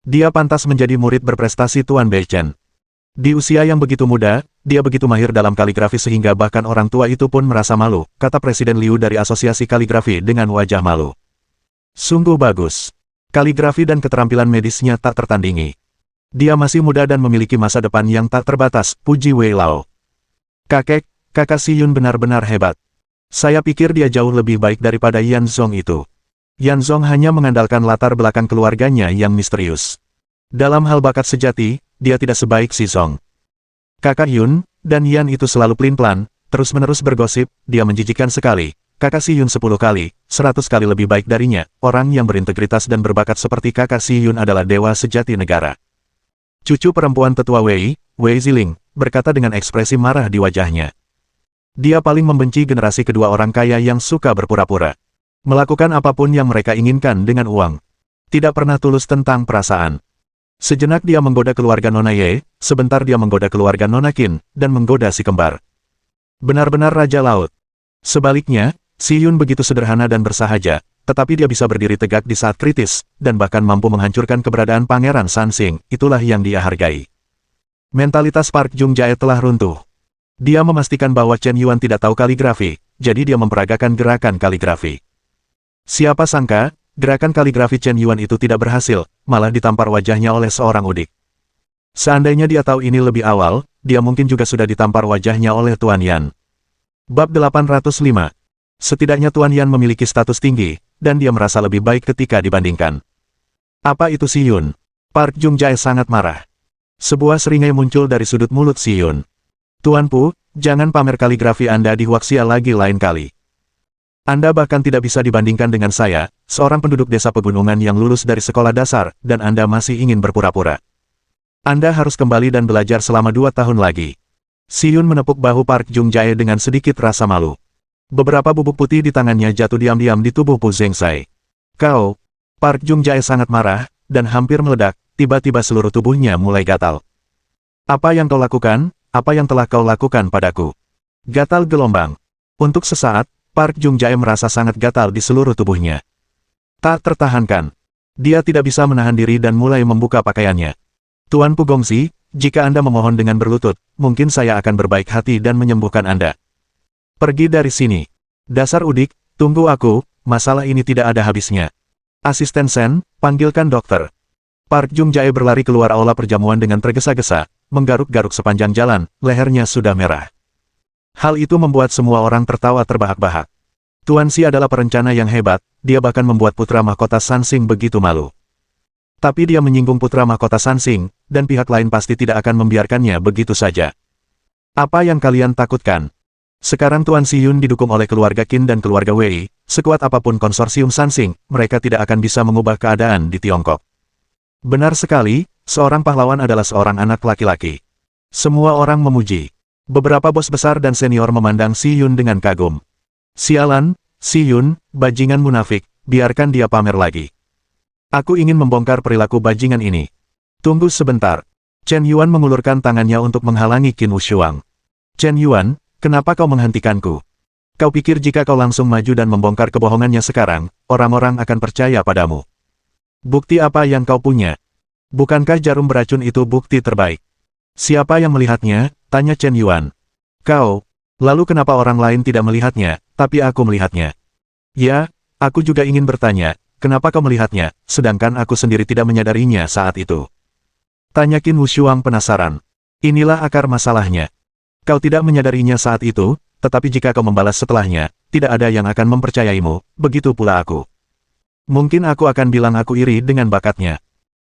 Dia pantas menjadi murid berprestasi Tuan Bei Chen. Di usia yang begitu muda, dia begitu mahir dalam kaligrafi sehingga bahkan orang tua itu pun merasa malu, kata Presiden Liu dari Asosiasi Kaligrafi dengan wajah malu. Sungguh bagus. Kaligrafi dan keterampilan medisnya tak tertandingi. Dia masih muda dan memiliki masa depan yang tak terbatas, puji Wei Lao. Kakak Si Yun benar-benar hebat. Saya pikir dia jauh lebih baik daripada Yan Zong itu. Yan Zong hanya mengandalkan latar belakang keluarganya yang misterius. Dalam hal bakat sejati, dia tidak sebaik si Zong. Kakak Yun, dan Yan itu selalu pelin-pelan, terus-menerus bergosip, dia menjijikan sekali. Kakak Si Yun 10 kali, 100 kali lebih baik darinya, orang yang berintegritas dan berbakat seperti kakak Si Yun adalah dewa sejati negara. Cucu perempuan tetua Wei Ziling, berkata dengan ekspresi marah di wajahnya. Dia paling membenci generasi kedua orang kaya yang suka berpura-pura. Melakukan apapun yang mereka inginkan dengan uang. Tidak pernah tulus tentang perasaan. Sejenak dia menggoda keluarga Nona Ye, sebentar dia menggoda keluarga Nona Qin, dan menggoda si kembar. Benar-benar Raja Laut. Sebaliknya, Si Yun begitu sederhana dan bersahaja, tetapi dia bisa berdiri tegak di saat kritis, dan bahkan mampu menghancurkan keberadaan Pangeran Sansing, itulah yang dia hargai. Mentalitas Park Jung Jae telah runtuh. Dia memastikan bahwa Chen Yuan tidak tahu kaligrafi, jadi dia memperagakan gerakan kaligrafi. Siapa sangka, gerakan kaligrafi Chen Yuan itu tidak berhasil, malah ditampar wajahnya oleh seorang udik. Seandainya dia tahu ini lebih awal, dia mungkin juga sudah ditampar wajahnya oleh Tuan Yan. Bab 805. Setidaknya Tuan Yan memiliki status tinggi, dan dia merasa lebih baik ketika dibandingkan. Apa itu Si Yun? Park Jung Jae sangat marah. Sebuah seringai muncul dari sudut mulut Si Yun. Tuanku, jangan pamer kaligrafi Anda di Huaxia lagi lain kali. Anda bahkan tidak bisa dibandingkan dengan saya, seorang penduduk desa pegunungan yang lulus dari sekolah dasar, dan Anda masih ingin berpura-pura. Anda harus kembali dan belajar selama 2 tahun lagi. Si Yun menepuk bahu Park Jung Jae dengan sedikit rasa malu. Beberapa bubuk putih di tangannya jatuh diam-diam di tubuh Pu Zengsai. Kau, Park Jung Jae sangat marah, dan hampir meledak, tiba-tiba seluruh tubuhnya mulai gatal. Apa yang kau lakukan? Apa yang telah kau lakukan padaku? Gatal gelombang. Untuk sesaat, Park Jung Jae merasa sangat gatal di seluruh tubuhnya. Tak tertahankan. Dia tidak bisa menahan diri dan mulai membuka pakaiannya. Tuan Pu Gongxi, jika Anda memohon dengan berlutut, mungkin saya akan berbaik hati dan menyembuhkan Anda. Pergi dari sini. Dasar udik, tunggu aku, masalah ini tidak ada habisnya. Asisten Sen, panggilkan dokter. Park Jung Jae berlari keluar aula perjamuan dengan tergesa-gesa, menggaruk-garuk sepanjang jalan, lehernya sudah merah. Hal itu membuat semua orang tertawa terbahak-bahak. Tuan Si adalah perencana yang hebat, dia bahkan membuat putra mahkota Sansing begitu malu. Tapi dia menyinggung putra mahkota Sansing, dan pihak lain pasti tidak akan membiarkannya begitu saja. Apa yang kalian takutkan? Sekarang Tuan Si Yun didukung oleh keluarga Qin dan keluarga Wei, sekuat apapun konsorsium Sansing, mereka tidak akan bisa mengubah keadaan di Tiongkok. Benar sekali, seorang pahlawan adalah seorang anak laki-laki. Semua orang memuji. Beberapa bos besar dan senior memandang Si Yun dengan kagum. Sialan, Si Yun, bajingan munafik, biarkan dia pamer lagi. Aku ingin membongkar perilaku bajingan ini. Tunggu sebentar. Chen Yuan mengulurkan tangannya untuk menghalangi Qin Wushuang. Chen Yuan, kenapa kau menghentikanku? Kau pikir jika kau langsung maju dan membongkar kebohongannya sekarang, orang-orang akan percaya padamu? Bukti apa yang kau punya? Bukankah jarum beracun itu bukti terbaik? Siapa yang melihatnya? Tanya Chen Yuan. Kau. Lalu kenapa orang lain tidak melihatnya, tapi aku melihatnya? Ya, aku juga ingin bertanya, kenapa kau melihatnya, sedangkan aku sendiri tidak menyadarinya saat itu? Tanya Qin Wushuang penasaran. Inilah akar masalahnya. Kau tidak menyadarinya saat itu, tetapi jika kau membalas setelahnya, tidak ada yang akan mempercayaimu, begitu pula aku. Mungkin aku akan bilang aku iri dengan bakatnya.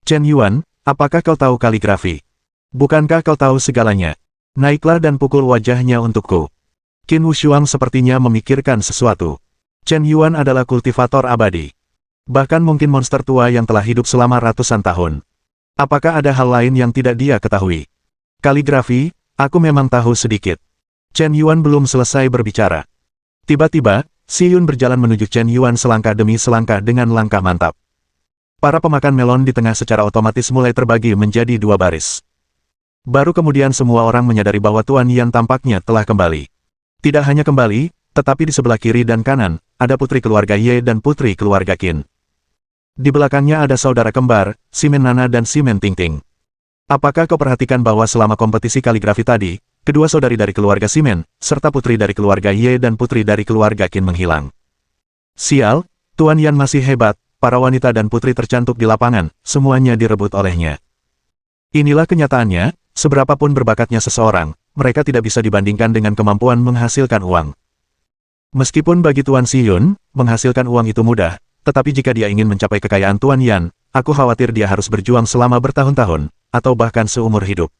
Chen Yuan, apakah kau tahu kaligrafi? Bukankah kau tahu segalanya? Naiklah dan pukul wajahnya untukku. Qin Wushuang sepertinya memikirkan sesuatu. Chen Yuan adalah kultivator abadi. Bahkan mungkin monster tua yang telah hidup selama ratusan tahun. Apakah ada hal lain yang tidak dia ketahui? Kaligrafi, aku memang tahu sedikit. Chen Yuan belum selesai berbicara. Tiba-tiba, Si Yun berjalan menuju Chen Yuan selangkah demi selangkah dengan langkah mantap. Para pemakan melon di tengah secara otomatis mulai terbagi menjadi 2 baris. Baru kemudian semua orang menyadari bahwa Tuan Yan tampaknya telah kembali. Tidak hanya kembali, tetapi di sebelah kiri dan kanan, ada putri keluarga Ye dan putri keluarga Qin. Di belakangnya ada saudara kembar, Simen Nana dan Simen Tingting. Apakah kau perhatikan bahwa selama kompetisi kaligrafi tadi, kedua saudari dari keluarga Simen, serta putri dari keluarga Ye dan putri dari keluarga Qin menghilang? Sial, Tuan Yan masih hebat, para wanita dan putri tercantuk di lapangan, semuanya direbut olehnya. Inilah kenyataannya, seberapapun berbakatnya seseorang, mereka tidak bisa dibandingkan dengan kemampuan menghasilkan uang. Meskipun bagi Tuan Si Yun, menghasilkan uang itu mudah, tetapi jika dia ingin mencapai kekayaan Tuan Yan, aku khawatir dia harus berjuang selama bertahun-tahun, atau bahkan seumur hidup.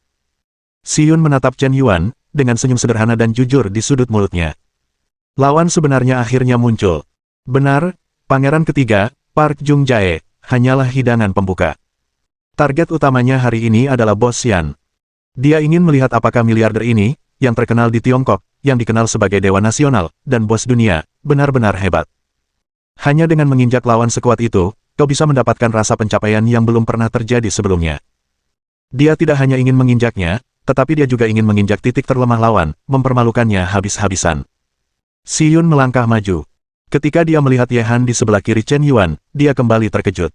Si Yun menatap Chen Yuan, dengan senyum sederhana dan jujur di sudut mulutnya. Lawan sebenarnya akhirnya muncul. Benar, pangeran ketiga, Park Jung Jae, hanyalah hidangan pembuka. Target utamanya hari ini adalah Bos Yan. Dia ingin melihat apakah miliarder ini, yang terkenal di Tiongkok, yang dikenal sebagai Dewa Nasional, dan Bos Dunia, benar-benar hebat. Hanya dengan menginjak lawan sekuat itu, kau bisa mendapatkan rasa pencapaian yang belum pernah terjadi sebelumnya. Dia tidak hanya ingin menginjaknya, tetapi dia juga ingin menginjak titik terlemah lawan, mempermalukannya habis-habisan. Si Yun melangkah maju. Ketika dia melihat Ye Han di sebelah kiri Chen Yuan, dia kembali terkejut.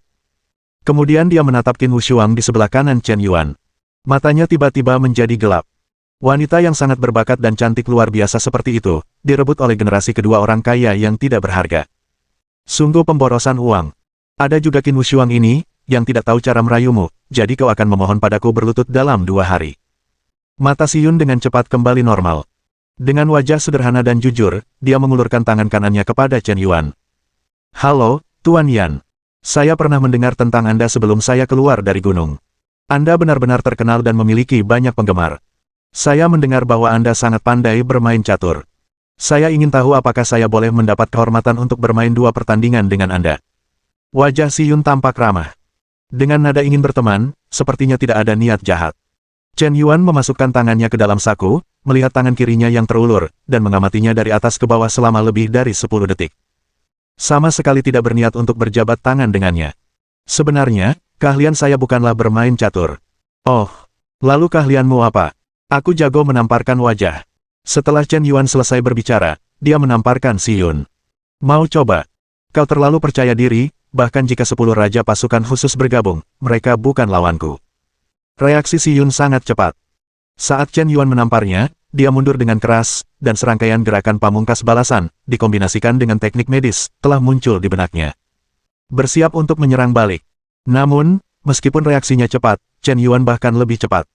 Kemudian dia menatap Qin Wushuang di sebelah kanan Chen Yuan. Matanya tiba-tiba menjadi gelap. Wanita yang sangat berbakat dan cantik luar biasa seperti itu, direbut oleh generasi kedua orang kaya yang tidak berharga. Sungguh pemborosan uang. Ada juga Qin Wushuang ini, yang tidak tahu cara merayumu, jadi kau akan memohon padaku berlutut dalam 2 hari. Mata Si Yun dengan cepat kembali normal. Dengan wajah sederhana dan jujur, dia mengulurkan tangan kanannya kepada Chen Yuan. Halo, Tuan Yan. Saya pernah mendengar tentang Anda sebelum saya keluar dari gunung. Anda benar-benar terkenal dan memiliki banyak penggemar. Saya mendengar bahwa Anda sangat pandai bermain catur. Saya ingin tahu apakah saya boleh mendapat kehormatan untuk bermain 2 pertandingan dengan Anda. Wajah Si Yun tampak ramah. Dengan nada ingin berteman, sepertinya tidak ada niat jahat. Chen Yuan memasukkan tangannya ke dalam saku, melihat tangan kirinya yang terulur, dan mengamatinya dari atas ke bawah selama lebih dari 10 detik. Sama sekali tidak berniat untuk berjabat tangan dengannya. Sebenarnya, keahlian saya bukanlah bermain catur. Oh, lalu keahlianmu apa? Aku jago menamparkan wajah. Setelah Chen Yuan selesai berbicara, dia menamparkan Si Yun. Mau coba? Kau terlalu percaya diri, bahkan jika 10 raja pasukan khusus bergabung, mereka bukan lawanku. Reaksi Si Yun sangat cepat. Saat Chen Yuan menamparnya, dia mundur dengan keras, dan serangkaian gerakan pamungkas balasan, dikombinasikan dengan teknik medis, telah muncul di benaknya. Bersiap untuk menyerang balik. Namun, meskipun reaksinya cepat, Chen Yuan bahkan lebih cepat.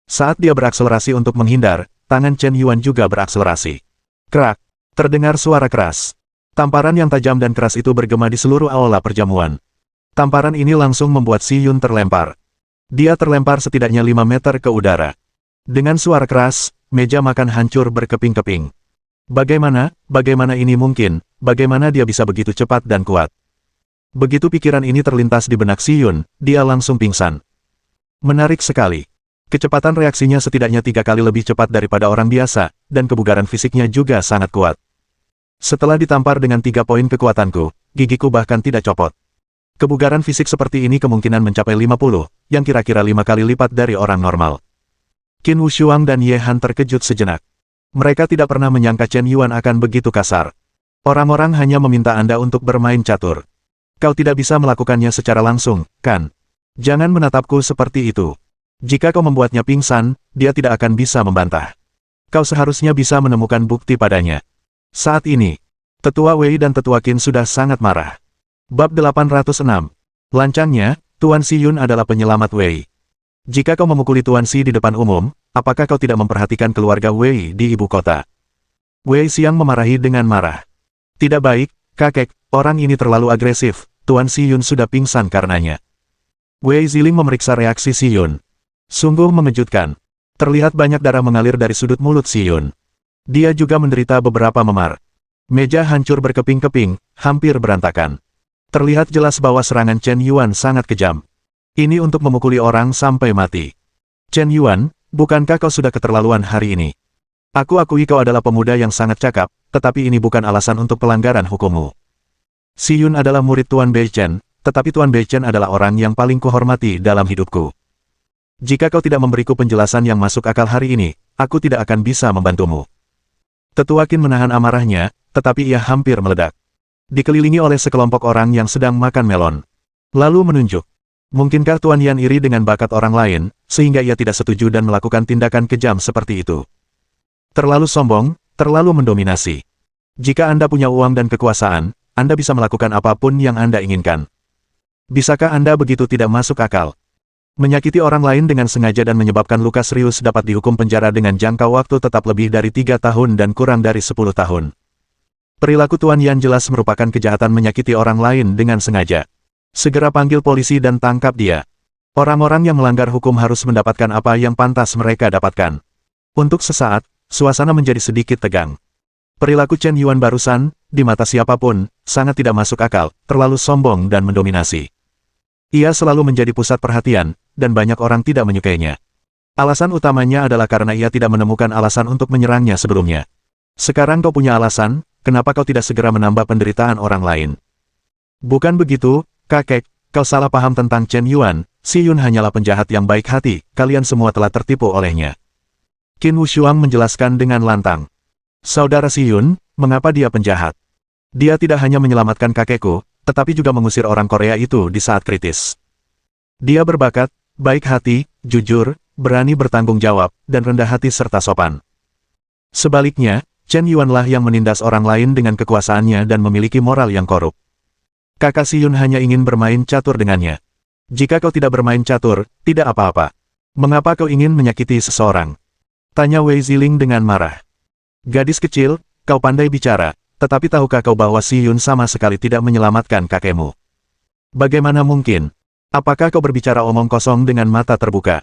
Saat dia berakselerasi untuk menghindar, tangan Chen Yuan juga berakselerasi. Krak! Terdengar suara keras. Tamparan yang tajam dan keras itu bergema di seluruh aula perjamuan. Tamparan ini langsung membuat Si Yun terlempar. Dia terlempar setidaknya 5 meter ke udara. Dengan suara keras, meja makan hancur berkeping-keping. Bagaimana ini mungkin? Bagaimana dia bisa begitu cepat dan kuat? Begitu pikiran ini terlintas di benak Si Yun, dia langsung pingsan. Menarik sekali. Kecepatan reaksinya setidaknya 3 kali lebih cepat daripada orang biasa, dan kebugaran fisiknya juga sangat kuat. Setelah ditampar dengan 3 poin kekuatanku, gigiku bahkan tidak copot. Kebugaran fisik seperti ini kemungkinan mencapai 50, yang kira-kira 5 kali lipat dari orang normal. Qin Wushuang dan Ye Han terkejut sejenak. Mereka tidak pernah menyangka Chen Yuan akan begitu kasar. Orang-orang hanya meminta Anda untuk bermain catur. Kau tidak bisa melakukannya secara langsung, kan? Jangan menatapku seperti itu. Jika kau membuatnya pingsan, dia tidak akan bisa membantah. Kau seharusnya bisa menemukan bukti padanya. Saat ini, Tetua Wei dan Tetua Qin sudah sangat marah. Bab 806. Lancangnya, Tuan Si Yun adalah penyelamat Wei. Jika kau memukuli Tuan Si di depan umum, apakah kau tidak memperhatikan keluarga Wei di ibu kota? Wei Xiang memarahi dengan marah. Tidak baik, kakek, orang ini terlalu agresif, Tuan Si Yun sudah pingsan karenanya. Wei Ziling memeriksa reaksi Si Yun. Sungguh mengejutkan. Terlihat banyak darah mengalir dari sudut mulut Si Yun. Dia juga menderita beberapa memar. Meja hancur berkeping-keping, hampir berantakan. Terlihat jelas bahwa serangan Chen Yuan sangat kejam. Ini untuk memukuli orang sampai mati. Chen Yuan, bukankah kau sudah keterlaluan hari ini? Aku akui kau adalah pemuda yang sangat cakap, tetapi ini bukan alasan untuk pelanggaran hukummu. Si Yun adalah murid Tuan Bei Chen, tetapi Tuan Bei Chen adalah orang yang paling kuhormati dalam hidupku. Jika kau tidak memberiku penjelasan yang masuk akal hari ini, aku tidak akan bisa membantumu. Tetua Qin menahan amarahnya, tetapi ia hampir meledak. Dikelilingi oleh sekelompok orang yang sedang makan melon. Lalu menunjuk. Mungkinkah Tuan Yan iri dengan bakat orang lain, sehingga ia tidak setuju dan melakukan tindakan kejam seperti itu? Terlalu sombong, terlalu mendominasi. Jika Anda punya uang dan kekuasaan, Anda bisa melakukan apapun yang Anda inginkan. Bisakah Anda begitu tidak masuk akal? Menyakiti orang lain dengan sengaja dan menyebabkan luka serius dapat dihukum penjara dengan jangka waktu tetap lebih dari 3 tahun dan kurang dari 10 tahun. Perilaku Tuan Yan jelas merupakan kejahatan menyakiti orang lain dengan sengaja. Segera panggil polisi dan tangkap dia. Orang-orang yang melanggar hukum harus mendapatkan apa yang pantas mereka dapatkan. Untuk sesaat, suasana menjadi sedikit tegang. Perilaku Chen Yuan barusan, di mata siapapun, sangat tidak masuk akal, terlalu sombong dan mendominasi. Ia selalu menjadi pusat perhatian, dan banyak orang tidak menyukainya. Alasan utamanya adalah karena ia tidak menemukan alasan untuk menyerangnya sebelumnya. Sekarang kau punya alasan, kenapa kau tidak segera menambah penderitaan orang lain? Bukan begitu, kakek, kau salah paham tentang Chen Yuan, Si Yun hanyalah penjahat yang baik hati, kalian semua telah tertipu olehnya. Qin Wushuang menjelaskan dengan lantang. Saudara Si Yun, mengapa dia penjahat? Dia tidak hanya menyelamatkan kakekku, tetapi juga mengusir orang Korea itu di saat kritis. Dia berbakat, baik hati, jujur, berani bertanggung jawab, dan rendah hati serta sopan. Sebaliknya, Chen Yuanlah yang menindas orang lain dengan kekuasaannya dan memiliki moral yang korup. Kakak Si Yun hanya ingin bermain catur dengannya. Jika kau tidak bermain catur, tidak apa-apa. Mengapa kau ingin menyakiti seseorang? Tanya Wei Ziling dengan marah. Gadis kecil, kau pandai bicara, tetapi tahukah kau bahwa Si Yun sama sekali tidak menyelamatkan kakekmu? Bagaimana mungkin? Apakah kau berbicara omong kosong dengan mata terbuka?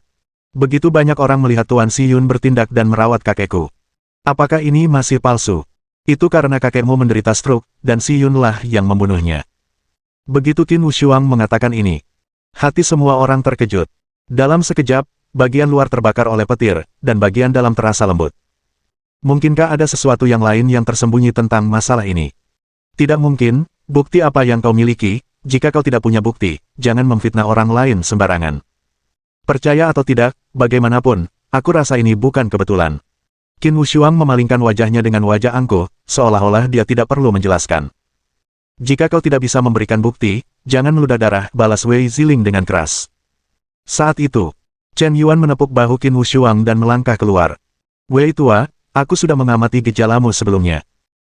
Begitu banyak orang melihat Tuan Si Yun bertindak dan merawat kakekku. Apakah ini masih palsu? Itu karena kakekmu menderita stroke, dan Si Yun lah yang membunuhnya. Begitu Qin Wushuang mengatakan ini, hati semua orang terkejut. Dalam sekejap, bagian luar terbakar oleh petir, dan bagian dalam terasa lembut. Mungkinkah ada sesuatu yang lain yang tersembunyi tentang masalah ini? Tidak mungkin. Bukti apa yang kau miliki? Jika kau tidak punya bukti, jangan memfitnah orang lain sembarangan. Percaya atau tidak, bagaimanapun, aku rasa ini bukan kebetulan. Qin Wushuang memalingkan wajahnya dengan wajah angkuh, seolah-olah dia tidak perlu menjelaskan. Jika kau tidak bisa memberikan bukti, jangan meludah darah, balas Wei Ziling dengan keras. Saat itu, Chen Yuan menepuk bahu Qin Wushuang dan melangkah keluar. Wei tua, aku sudah mengamati gejalamu sebelumnya.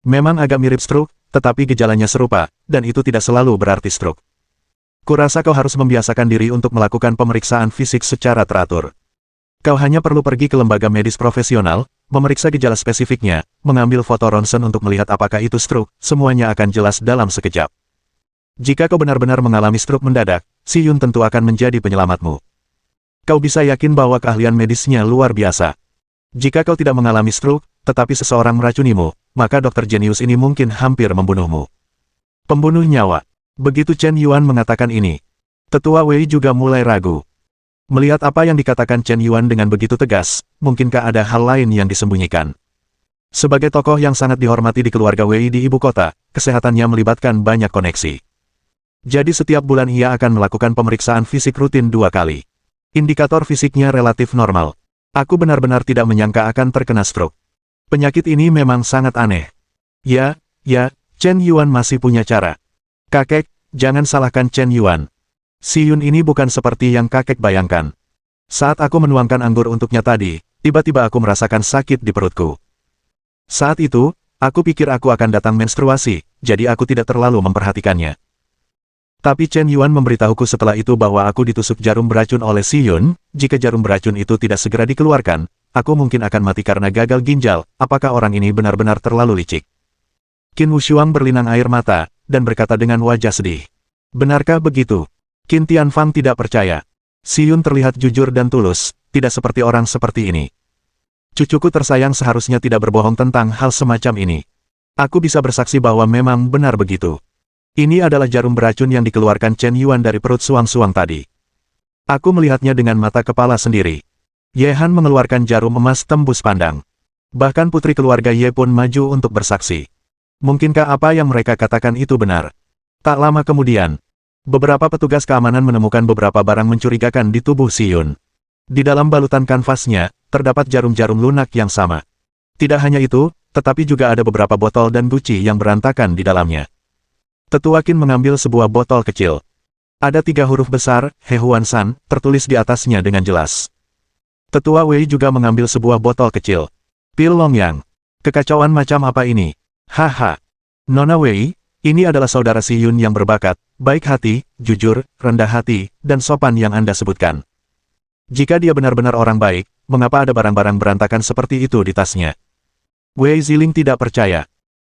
Memang agak mirip stroke, tetapi gejalanya serupa, dan itu tidak selalu berarti stroke. Kurasa kau harus membiasakan diri untuk melakukan pemeriksaan fisik secara teratur. Kau hanya perlu pergi ke lembaga medis profesional, memeriksa gejala spesifiknya, mengambil foto ronsen untuk melihat apakah itu stroke, semuanya akan jelas dalam sekejap. Jika kau benar-benar mengalami stroke mendadak, Si Yun tentu akan menjadi penyelamatmu. Kau bisa yakin bahwa keahlian medisnya luar biasa. Jika kau tidak mengalami stroke, tetapi seseorang meracunimu, maka dokter jenius ini mungkin hampir membunuhmu. Pembunuh nyawa. Begitu Chen Yuan mengatakan ini, Tetua Wei juga mulai ragu. Melihat apa yang dikatakan Chen Yuan dengan begitu tegas, mungkinkah ada hal lain yang disembunyikan? Sebagai tokoh yang sangat dihormati di keluarga Wei di ibu kota, kesehatannya melibatkan banyak koneksi. Jadi setiap bulan ia akan melakukan pemeriksaan fisik rutin 2 kali. Indikator fisiknya relatif normal. Aku benar-benar tidak menyangka akan terkena stroke. Penyakit ini memang sangat aneh. Ya, Chen Yuan masih punya cara. Kakek, jangan salahkan Chen Yuan. Si Yun ini bukan seperti yang kakek bayangkan. Saat aku menuangkan anggur untuknya tadi, tiba-tiba aku merasakan sakit di perutku. Saat itu, aku pikir aku akan datang menstruasi, jadi aku tidak terlalu memperhatikannya. Tapi Chen Yuan memberitahuku setelah itu bahwa aku ditusuk jarum beracun oleh Si Yun. Jika jarum beracun itu tidak segera dikeluarkan, aku mungkin akan mati karena gagal ginjal. Apakah orang ini benar-benar terlalu licik? Qin Wushuang berlinang air mata, dan berkata dengan wajah sedih. Benarkah begitu? Qin Tianfang tidak percaya. Si Yun terlihat jujur dan tulus, tidak seperti orang seperti ini. Cucuku tersayang seharusnya tidak berbohong tentang hal semacam ini. Aku bisa bersaksi bahwa memang benar begitu. Ini adalah jarum beracun yang dikeluarkan Chen Yuan dari perut suang-suang tadi. Aku melihatnya dengan mata kepala sendiri. Ye Han mengeluarkan jarum emas tembus pandang. Bahkan putri keluarga Ye pun maju untuk bersaksi. Mungkinkah apa yang mereka katakan itu benar? Tak lama kemudian, beberapa petugas keamanan menemukan beberapa barang mencurigakan di tubuh Si Yun. Di dalam balutan kanvasnya, terdapat jarum-jarum lunak yang sama. Tidak hanya itu, tetapi juga ada beberapa botol dan guci yang berantakan di dalamnya. Tetua Qin mengambil sebuah botol kecil. Ada 3 huruf besar, He Huan San, tertulis di atasnya dengan jelas. Tetua Wei juga mengambil sebuah botol kecil. Pil Longyang. Kekacauan macam apa ini? Haha. Nona Wei, ini adalah saudara Si Yun yang berbakat, baik hati, jujur, rendah hati, dan sopan yang Anda sebutkan. Jika dia benar-benar orang baik, mengapa ada barang-barang berantakan seperti itu di tasnya? Wei Ziling tidak percaya.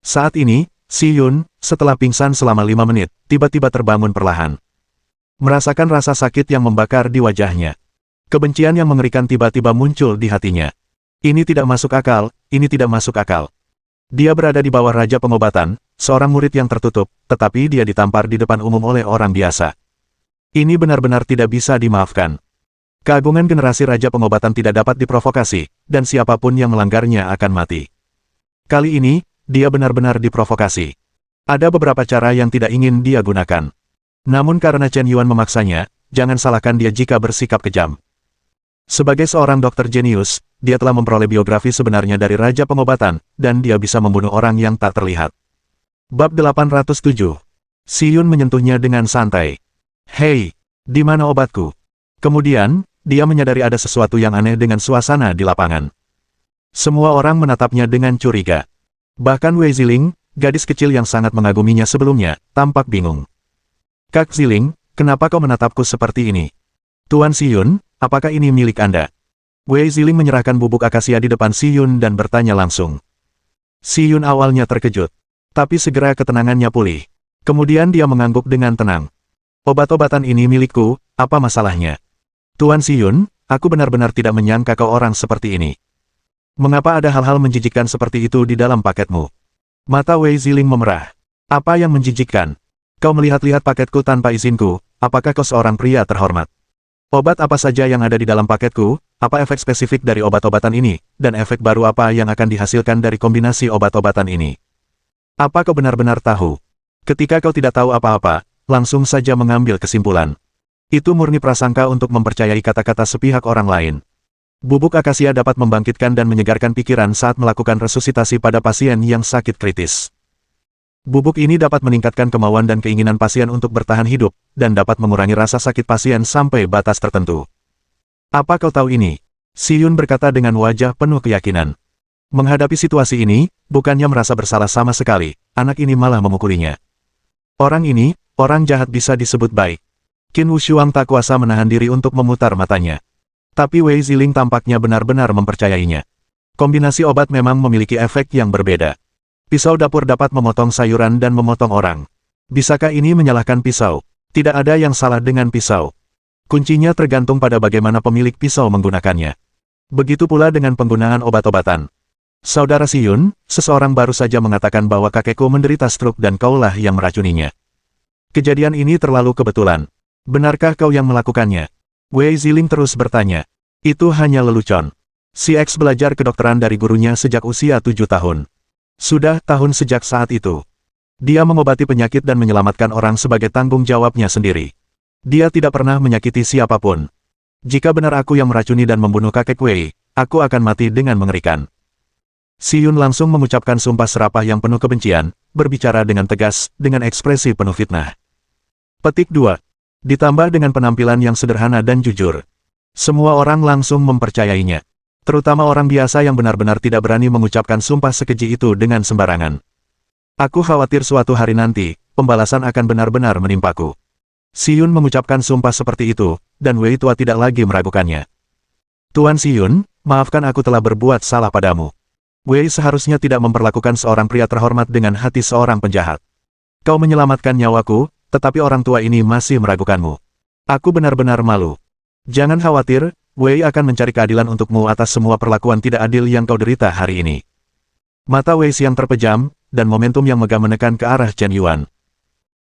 Saat ini, Si Yun, setelah pingsan selama 5 menit, tiba-tiba terbangun perlahan. Merasakan rasa sakit yang membakar di wajahnya. Kebencian yang mengerikan tiba-tiba muncul di hatinya. Ini tidak masuk akal, ini tidak masuk akal. Dia berada di bawah Raja Pengobatan, seorang murid yang tertutup, tetapi dia ditampar di depan umum oleh orang biasa. Ini benar-benar tidak bisa dimaafkan. Keagungan generasi Raja Pengobatan tidak dapat diprovokasi, dan siapapun yang melanggarnya akan mati. Kali ini, dia benar-benar diprovokasi. Ada beberapa cara yang tidak ingin dia gunakan. Namun karena Chen Yuan memaksanya, jangan salahkan dia jika bersikap kejam. Sebagai seorang dokter jenius, dia telah memperoleh biografi sebenarnya dari Raja Pengobatan, dan dia bisa membunuh orang yang tak terlihat. Bab 807. Si Yun menyentuhnya dengan santai. Hei, di mana obatku? Kemudian, dia menyadari ada sesuatu yang aneh dengan suasana di lapangan. Semua orang menatapnya dengan curiga. Bahkan Wei Ziling, gadis kecil yang sangat mengaguminya sebelumnya, tampak bingung. Kak Ziling, kenapa kau menatapku seperti ini? Tuan Si Yun, apakah ini milik Anda? Wei Ziling menyerahkan bubuk akasia di depan Si Yun dan bertanya langsung. Si Yun awalnya terkejut, tapi segera ketenangannya pulih. Kemudian dia mengangguk dengan tenang. Obat-obatan ini milikku, apa masalahnya? Tuan Si Yun, aku benar-benar tidak menyangka kau orang seperti ini. Mengapa ada hal-hal menjijikkan seperti itu di dalam paketmu? Mata Wei Ziling memerah. Apa yang menjijikkan? Kau melihat-lihat paketku tanpa izinku, apakah kau seorang pria terhormat? Obat apa saja yang ada di dalam paketku, apa efek spesifik dari obat-obatan ini, dan efek baru apa yang akan dihasilkan dari kombinasi obat-obatan ini? Apa kau benar-benar tahu? Ketika kau tidak tahu apa-apa, langsung saja mengambil kesimpulan. Itu murni prasangka untuk mempercayai kata-kata sepihak orang lain. Bubuk akasia dapat membangkitkan dan menyegarkan pikiran saat melakukan resusitasi pada pasien yang sakit kritis. Bubuk ini dapat meningkatkan kemauan dan keinginan pasien untuk bertahan hidup, dan dapat mengurangi rasa sakit pasien sampai batas tertentu. Apa kau tahu ini? Si Yun berkata dengan wajah penuh keyakinan. Menghadapi situasi ini, bukannya merasa bersalah sama sekali, anak ini malah memukulinya. Orang ini, orang jahat bisa disebut baik. Qin Wushuang tak kuasa menahan diri untuk memutar matanya. Tapi Wei Ziling tampaknya benar-benar mempercayainya. Kombinasi obat memang memiliki efek yang berbeda. Pisau dapur dapat memotong sayuran dan memotong orang. Bisakah ini menyalahkan pisau? Tidak ada yang salah dengan pisau. Kuncinya tergantung pada bagaimana pemilik pisau menggunakannya. Begitu pula dengan penggunaan obat-obatan. Saudara Si Yun, seseorang baru saja mengatakan bahwa kakekku menderita stroke dan kaulah yang meracuninya. Kejadian ini terlalu kebetulan. Benarkah kau yang melakukannya? Wei Ziling terus bertanya. Itu hanya lelucon. Si X belajar kedokteran dari gurunya sejak usia 7 tahun. Sudah tahun sejak saat itu. Dia mengobati penyakit dan menyelamatkan orang sebagai tanggung jawabnya sendiri. Dia tidak pernah menyakiti siapapun. Jika benar aku yang meracuni dan membunuh kakek Wei, aku akan mati dengan mengerikan. Si Yun langsung mengucapkan sumpah serapah yang penuh kebencian, berbicara dengan tegas, dengan ekspresi penuh fitnah. Petik 2. Ditambah dengan penampilan yang sederhana dan jujur. Semua orang langsung mempercayainya. Terutama orang biasa yang benar-benar tidak berani mengucapkan sumpah sekeji itu dengan sembarangan. Aku khawatir suatu hari nanti, pembalasan akan benar-benar menimpaku. Si Yun mengucapkan sumpah seperti itu, dan Wei tua tidak lagi meragukannya. Tuan Si Yun, maafkan aku telah berbuat salah padamu. Wei seharusnya tidak memperlakukan seorang pria terhormat dengan hati seorang penjahat. Kau menyelamatkan nyawaku, tetapi orang tua ini masih meragukanmu. Aku benar-benar malu. Jangan khawatir, Wei akan mencari keadilan untukmu atas semua perlakuan tidak adil yang kau derita hari ini. Mata Wei Xiang terpejam, dan momentum yang megah menekan ke arah Chen Yuan.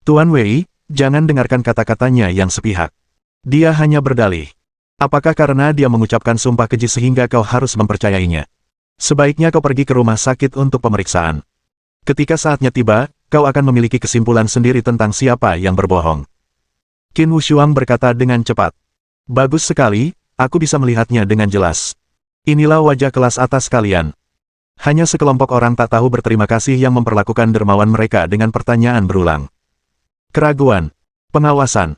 Tuan Wei, jangan dengarkan kata-katanya yang sepihak. Dia hanya berdalih. Apakah karena dia mengucapkan sumpah keji sehingga kau harus mempercayainya? Sebaiknya kau pergi ke rumah sakit untuk pemeriksaan. Ketika saatnya tiba, kau akan memiliki kesimpulan sendiri tentang siapa yang berbohong. Qin Wushuang berkata dengan cepat. Bagus sekali, aku bisa melihatnya dengan jelas. Inilah wajah kelas atas kalian. Hanya sekelompok orang tak tahu berterima kasih yang memperlakukan dermawan mereka dengan pertanyaan berulang. Keraguan. Pengawasan.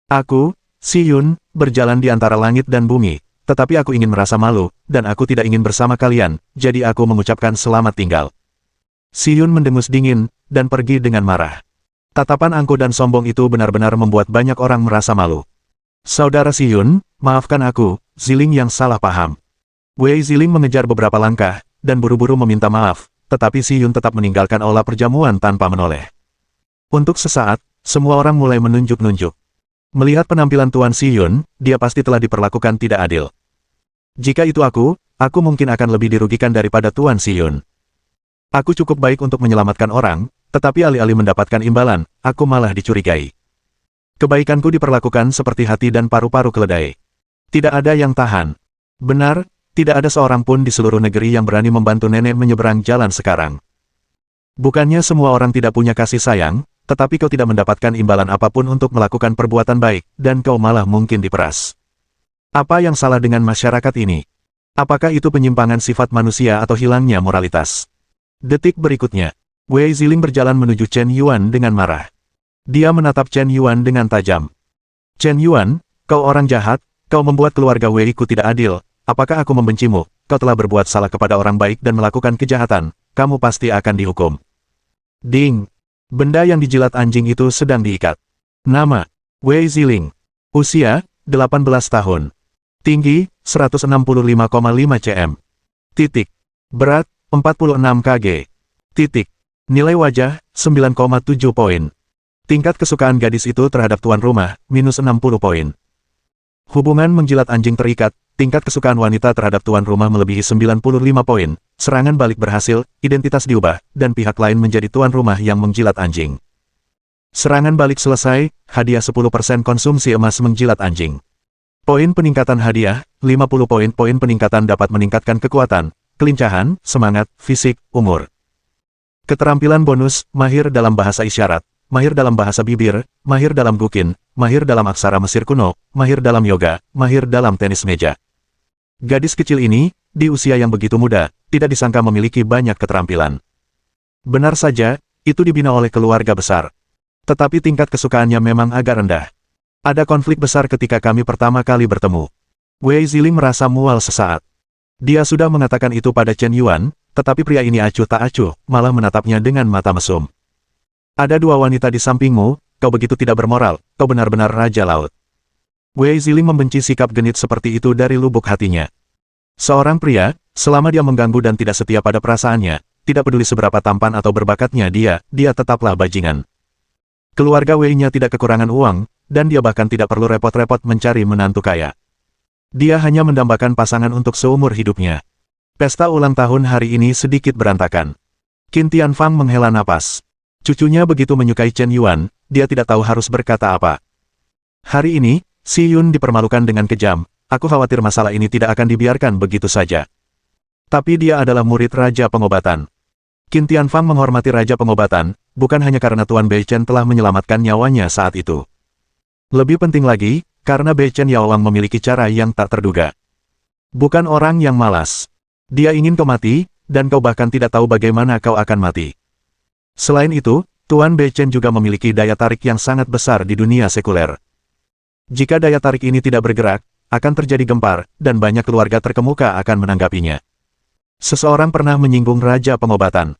Aku, Si Yun, berjalan di antara langit dan bumi. Tetapi aku ingin merasa malu, dan aku tidak ingin bersama kalian, jadi aku mengucapkan selamat tinggal. Si Yun mendengus dingin, dan pergi dengan marah. Tatapan angkuh dan sombong itu benar-benar membuat banyak orang merasa malu. Saudara Si Yun, maafkan aku, Ziling yang salah paham. Wei Ziling mengejar beberapa langkah, dan buru-buru meminta maaf, tetapi Si Yun tetap meninggalkan aula perjamuan tanpa menoleh. Untuk sesaat, semua orang mulai menunjuk-nunjuk. Melihat penampilan Tuan Si Yun, dia pasti telah diperlakukan tidak adil. Jika itu aku mungkin akan lebih dirugikan daripada Tuan Si Yun. Aku cukup baik untuk menyelamatkan orang, tetapi alih-alih mendapatkan imbalan, aku malah dicurigai. Kebaikanku diperlakukan seperti hati dan paru-paru keledai. Tidak ada yang tahan. Benar, tidak ada seorang pun di seluruh negeri yang berani membantu nenek menyeberang jalan sekarang. Bukannya semua orang tidak punya kasih sayang, tetapi kau tidak mendapatkan imbalan apapun untuk melakukan perbuatan baik, dan kau malah mungkin diperas. Apa yang salah dengan masyarakat ini? Apakah itu penyimpangan sifat manusia atau hilangnya moralitas? Detik berikutnya, Wei Ziling berjalan menuju Chen Yuan dengan marah. Dia menatap Chen Yuan dengan tajam. Chen Yuan, kau orang jahat, kau membuat keluarga Wei ku tidak adil, apakah aku membencimu? Kau telah berbuat salah kepada orang baik dan melakukan kejahatan, kamu pasti akan dihukum. Ding! Benda yang dijilat anjing itu sedang diikat. Nama, Wei Ziling. Usia, 18 tahun. Tinggi, 165,5 cm. Titik. Berat, 46 kg. Titik. Nilai wajah, 9,7 poin. Tingkat kesukaan gadis itu terhadap tuan rumah, -60 poin. Hubungan menjilat anjing terikat, tingkat kesukaan wanita terhadap tuan rumah melebihi 95 poin, serangan balik berhasil, identitas diubah, dan pihak lain menjadi tuan rumah yang menjilat anjing. Serangan balik selesai, hadiah 10% konsumsi emas menjilat anjing. Poin peningkatan hadiah, 50 poin. Poin peningkatan dapat meningkatkan kekuatan, kelincahan, semangat, fisik, umur. Keterampilan bonus, mahir dalam bahasa isyarat, mahir dalam bahasa bibir, mahir dalam gukin, mahir dalam aksara Mesir kuno, mahir dalam yoga, mahir dalam tenis meja. Gadis kecil ini, di usia yang begitu muda, tidak disangka memiliki banyak keterampilan. Benar saja, itu dibina oleh keluarga besar. Tetapi tingkat kesukaannya memang agak rendah. Ada konflik besar ketika kami pertama kali bertemu. Wei Ziling merasa mual sesaat. Dia sudah mengatakan itu pada Chen Yuan, tetapi pria ini acuh tak acuh, malah menatapnya dengan mata mesum. Ada dua wanita di sampingmu, kau begitu tidak bermoral, kau benar-benar raja laut. Wei Ziling membenci sikap genit seperti itu dari lubuk hatinya. Seorang pria, selama dia mengganggu dan tidak setia pada perasaannya, tidak peduli seberapa tampan atau berbakatnya dia tetaplah bajingan. Keluarga Wei-nya tidak kekurangan uang, dan dia bahkan tidak perlu repot-repot mencari menantu kaya. Dia hanya mendambakan pasangan untuk seumur hidupnya. Pesta ulang tahun hari ini sedikit berantakan. Qin Tianfang menghela napas. Cucunya begitu menyukai Chen Yuan, dia tidak tahu harus berkata apa. Hari ini, Si Yun dipermalukan dengan kejam, aku khawatir masalah ini tidak akan dibiarkan begitu saja. Tapi dia adalah murid Raja Pengobatan. Qin Tianfang menghormati Raja Pengobatan, bukan hanya karena Tuan Bei Chen telah menyelamatkan nyawanya saat itu. Lebih penting lagi, karena Bei Chen Yaowang memiliki cara yang tak terduga. Bukan orang yang malas. Dia ingin kau mati, dan kau bahkan tidak tahu bagaimana kau akan mati. Selain itu, Tuan Bei Chen juga memiliki daya tarik yang sangat besar di dunia sekuler. Jika daya tarik ini tidak bergerak, akan terjadi gempar, dan banyak keluarga terkemuka akan menanggapinya. Seseorang pernah menyinggung Raja Pengobatan.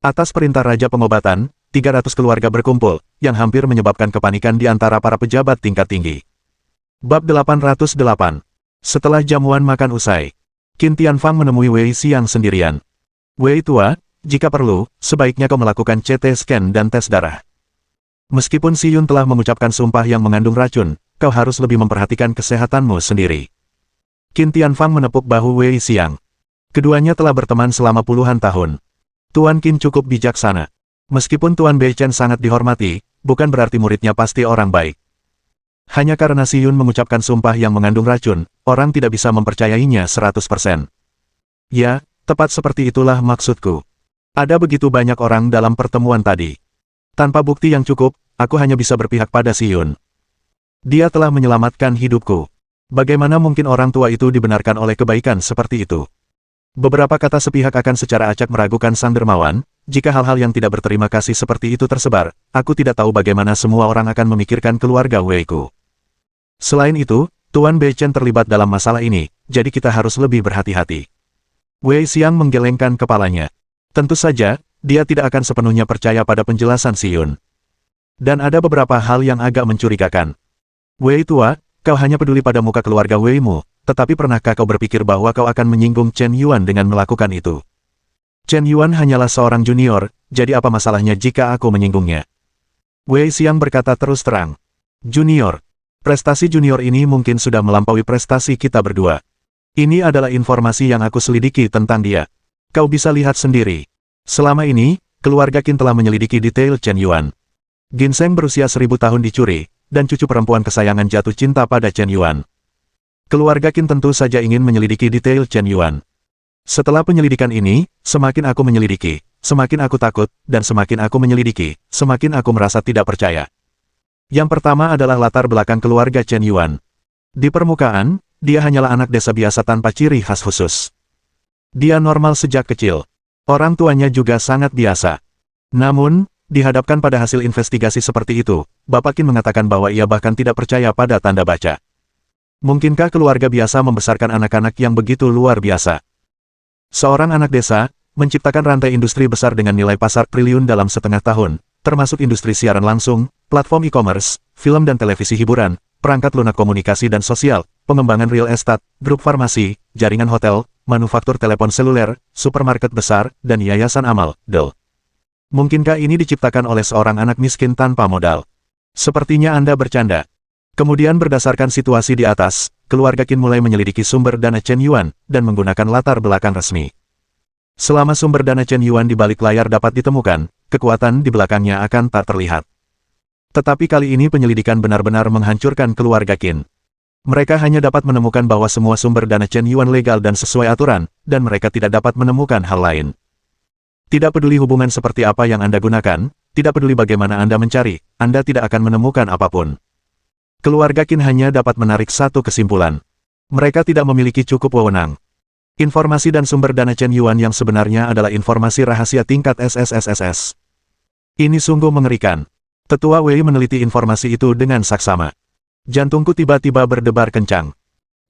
Atas perintah Raja Pengobatan, 300 keluarga berkumpul, yang hampir menyebabkan kepanikan di antara para pejabat tingkat tinggi. Bab 808. Setelah jamuan makan usai, Qin Tianfang menemui Wei Xiang sendirian. Wei tua, jika perlu, sebaiknya kau melakukan CT scan dan tes darah. Meskipun Si Yun telah mengucapkan sumpah yang mengandung racun, kau harus lebih memperhatikan kesehatanmu sendiri. Qin Tianfang menepuk bahu Wei Xiang. Keduanya telah berteman selama puluhan tahun. Tuan Qin cukup bijaksana. Meskipun Tuan Bei Chen sangat dihormati, bukan berarti muridnya pasti orang baik. Hanya karena Si Yun mengucapkan sumpah yang mengandung racun, orang tidak bisa mempercayainya 100%. Ya, tepat seperti itulah maksudku. Ada begitu banyak orang dalam pertemuan tadi. Tanpa bukti yang cukup, aku hanya bisa berpihak pada Si Yun. Dia telah menyelamatkan hidupku. Bagaimana mungkin orang tua itu dibenarkan oleh kebaikan seperti itu? Beberapa kata sepihak akan secara acak meragukan sang dermawan. Jika hal-hal yang tidak berterima kasih seperti itu tersebar, aku tidak tahu bagaimana semua orang akan memikirkan keluarga Wei-ku. Selain itu, Tuan Bei Chen terlibat dalam masalah ini, jadi kita harus lebih berhati-hati. Wei Xiang menggelengkan kepalanya. Tentu saja, dia tidak akan sepenuhnya percaya pada penjelasan Si Yun. Dan ada beberapa hal yang agak mencurigakan. Wei tua, kau hanya peduli pada muka keluarga Wei-mu, tetapi pernahkah kau berpikir bahwa kau akan menyinggung Chen Yuan dengan melakukan itu? Chen Yuan hanyalah seorang junior, jadi apa masalahnya jika aku menyinggungnya? Wei Xiang berkata terus terang. Junior. Prestasi junior ini mungkin sudah melampaui prestasi kita berdua. Ini adalah informasi yang aku selidiki tentang dia. Kau bisa lihat sendiri. Selama ini, keluarga Qin telah menyelidiki detail Chen Yuan. Ginseng berusia 1000 tahun dicuri, dan cucu perempuan kesayangan jatuh cinta pada Chen Yuan. Keluarga Qin tentu saja ingin menyelidiki detail Chen Yuan. Setelah penyelidikan ini, semakin aku menyelidiki, semakin aku takut, dan semakin aku menyelidiki, semakin aku merasa tidak percaya. Yang pertama adalah latar belakang keluarga Chen Yuan. Di permukaan, dia hanyalah anak desa biasa tanpa ciri khas khusus. Dia normal sejak kecil. Orang tuanya juga sangat biasa. Namun, dihadapkan pada hasil investigasi seperti itu, Bapak Qin mengatakan bahwa ia bahkan tidak percaya pada tanda baca. Mungkinkah keluarga biasa membesarkan anak-anak yang begitu luar biasa? Seorang anak desa, menciptakan rantai industri besar dengan nilai pasar triliun dalam setengah tahun, termasuk industri siaran langsung, platform e-commerce, film dan televisi hiburan, perangkat lunak komunikasi dan sosial, pengembangan real estate, grup farmasi, jaringan hotel, manufaktur telepon seluler, supermarket besar, dan yayasan amal, DEL. Mungkinkah ini diciptakan oleh seorang anak miskin tanpa modal? Sepertinya Anda bercanda. Kemudian berdasarkan situasi di atas, keluarga Qin mulai menyelidiki sumber dana Chen Yuan, dan menggunakan latar belakang resmi. Selama sumber dana Chen Yuan di balik layar dapat ditemukan, kekuatan di belakangnya akan tak terlihat. Tetapi kali ini penyelidikan benar-benar menghancurkan keluarga Qin. Mereka hanya dapat menemukan bahwa semua sumber dana Chen Yuan legal dan sesuai aturan, dan mereka tidak dapat menemukan hal lain. Tidak peduli hubungan seperti apa yang Anda gunakan, tidak peduli bagaimana Anda mencari, Anda tidak akan menemukan apapun. Keluarga Qin hanya dapat menarik satu kesimpulan. Mereka tidak memiliki cukup wewenang. Informasi dan sumber dana Chen Yuan yang sebenarnya adalah informasi rahasia tingkat SSSSS. Ini sungguh mengerikan. Tetua Wei meneliti informasi itu dengan saksama. Jantungku tiba-tiba berdebar kencang.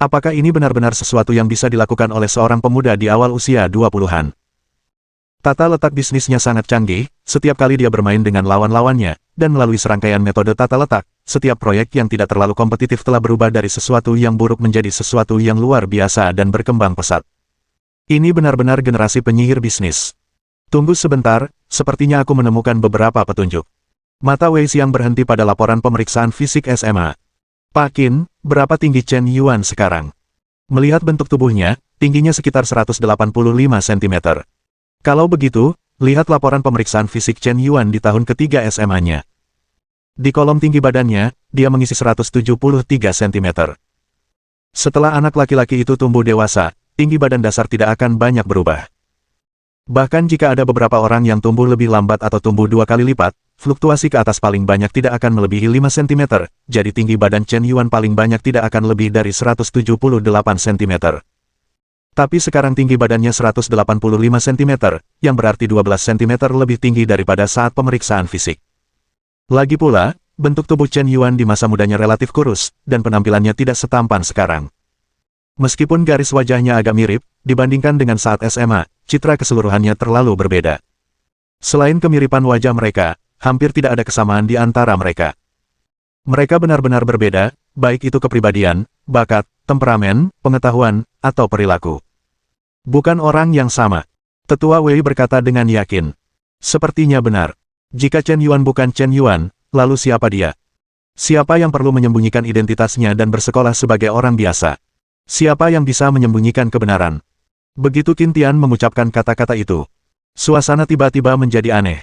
Apakah ini benar-benar sesuatu yang bisa dilakukan oleh seorang pemuda di awal usia 20-an? Tata letak bisnisnya sangat canggih, setiap kali dia bermain dengan lawan-lawannya, dan melalui serangkaian metode tata letak, setiap proyek yang tidak terlalu kompetitif telah berubah dari sesuatu yang buruk menjadi sesuatu yang luar biasa dan berkembang pesat. Ini benar-benar generasi penyihir bisnis. Tunggu sebentar, sepertinya aku menemukan beberapa petunjuk. Mata Wei Xiang berhenti pada laporan pemeriksaan fisik SMA. Pak Qin, berapa tinggi Chen Yuan sekarang? Melihat bentuk tubuhnya, tingginya sekitar 185 cm. Kalau begitu, lihat laporan pemeriksaan fisik Chen Yuan di tahun ketiga SMA-nya. Di kolom tinggi badannya, dia mengisi 173 cm. Setelah anak laki-laki itu tumbuh dewasa, tinggi badan dasar tidak akan banyak berubah. Bahkan jika ada beberapa orang yang tumbuh lebih lambat atau tumbuh 2 kali lipat, fluktuasi ke atas paling banyak tidak akan melebihi 5 cm, jadi tinggi badan Chen Yuan paling banyak tidak akan lebih dari 178 cm. Tapi sekarang tinggi badannya 185 cm, yang berarti 12 cm lebih tinggi daripada saat pemeriksaan fisik. Lagi pula, bentuk tubuh Chen Yuan di masa mudanya relatif kurus, dan penampilannya tidak setampan sekarang. Meskipun garis wajahnya agak mirip, dibandingkan dengan saat SMA, citra keseluruhannya terlalu berbeda. Selain kemiripan wajah mereka, hampir tidak ada kesamaan di antara mereka. Mereka benar-benar berbeda, baik itu kepribadian, bakat, temperamen, pengetahuan, atau perilaku. Bukan orang yang sama. Tetua Wei berkata dengan yakin. Sepertinya benar. Jika Chen Yuan bukan Chen Yuan, lalu siapa dia? Siapa yang perlu menyembunyikan identitasnya dan bersekolah sebagai orang biasa? Siapa yang bisa menyembunyikan kebenaran? Begitu Qin Tian mengucapkan kata-kata itu, suasana tiba-tiba menjadi aneh.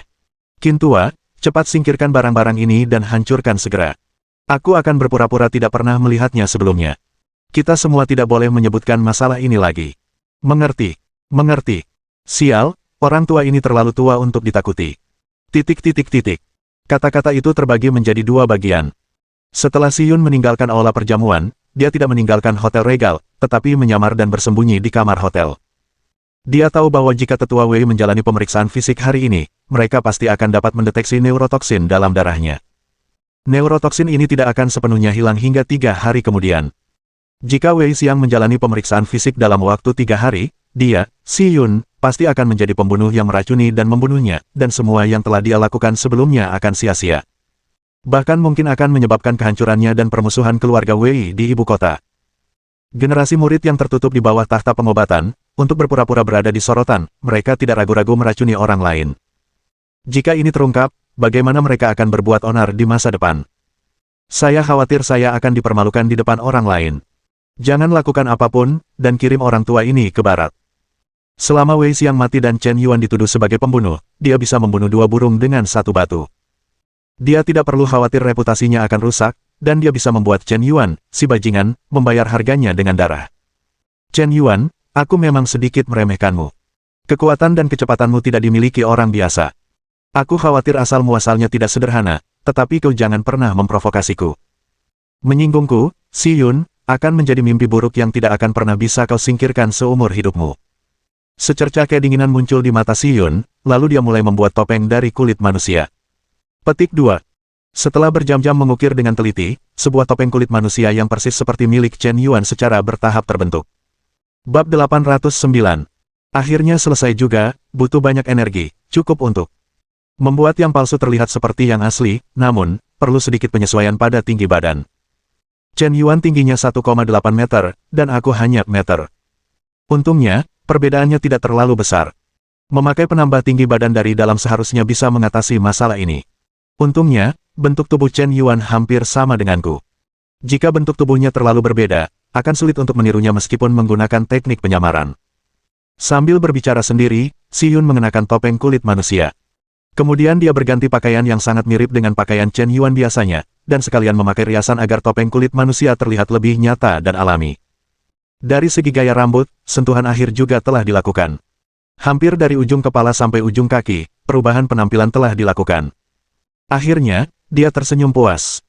Qin Tua, cepat singkirkan barang-barang ini dan hancurkan segera. Aku akan berpura-pura tidak pernah melihatnya sebelumnya. Kita semua tidak boleh menyebutkan masalah ini lagi. Mengerti? Mengerti. Sial, orang tua ini terlalu tua untuk ditakuti. Kata-kata itu terbagi menjadi dua bagian. Setelah Si Yun meninggalkan aula perjamuan, dia tidak meninggalkan Hotel Regal, tetapi menyamar dan bersembunyi di kamar hotel. Dia tahu bahwa jika Tetua Wei menjalani pemeriksaan fisik hari ini, mereka pasti akan dapat mendeteksi neurotoksin dalam darahnya. Neurotoksin ini tidak akan sepenuhnya hilang hingga 3 hari kemudian. Jika Wei Xiang menjalani pemeriksaan fisik dalam waktu 3 hari, dia, Si Yun, pasti akan menjadi pembunuh yang meracuni dan membunuhnya, dan semua yang telah dia lakukan sebelumnya akan sia-sia. Bahkan mungkin akan menyebabkan kehancurannya dan permusuhan keluarga Wei di ibu kota. Generasi murid yang tertutup di bawah tahta pengobatan, untuk berpura-pura berada di sorotan, mereka tidak ragu-ragu meracuni orang lain. Jika ini terungkap, bagaimana mereka akan berbuat onar di masa depan? Saya khawatir saya akan dipermalukan di depan orang lain. Jangan lakukan apapun, dan kirim orang tua ini ke barat. Selama Wei Xiang mati dan Chen Yuan dituduh sebagai pembunuh, dia bisa membunuh 2 burung dengan 1 batu. Dia tidak perlu khawatir reputasinya akan rusak, dan dia bisa membuat Chen Yuan, si bajingan, membayar harganya dengan darah. Chen Yuan, aku memang sedikit meremehkanmu. Kekuatan dan kecepatanmu tidak dimiliki orang biasa. Aku khawatir asal-muasalnya tidak sederhana, tetapi kau jangan pernah memprovokasiku. Menyinggungku, Si Yun, akan menjadi mimpi buruk yang tidak akan pernah bisa kau singkirkan seumur hidupmu. Secercah kedinginan muncul di mata Si Yun, lalu dia mulai membuat topeng dari kulit manusia. Petik 2. Setelah berjam-jam mengukir dengan teliti, sebuah topeng kulit manusia yang persis seperti milik Chen Yuan secara bertahap terbentuk. Bab 809. Akhirnya selesai juga, butuh banyak energi, cukup untuk membuat yang palsu terlihat seperti yang asli, namun, perlu sedikit penyesuaian pada tinggi badan. Chen Yuan tingginya 1,8 meter, dan aku hanya meter. Untungnya, perbedaannya tidak terlalu besar. Memakai penambah tinggi badan dari dalam seharusnya bisa mengatasi masalah ini. Untungnya, bentuk tubuh Chen Yuan hampir sama denganku. Jika bentuk tubuhnya terlalu berbeda, akan sulit untuk menirunya meskipun menggunakan teknik penyamaran. Sambil berbicara sendiri, Si Yun mengenakan topeng kulit manusia. Kemudian dia berganti pakaian yang sangat mirip dengan pakaian Chen Yuan biasanya, dan sekalian memakai riasan agar topeng kulit manusia terlihat lebih nyata dan alami. Dari segi gaya rambut, sentuhan akhir juga telah dilakukan. Hampir dari ujung kepala sampai ujung kaki, perubahan penampilan telah dilakukan. Akhirnya, dia tersenyum puas.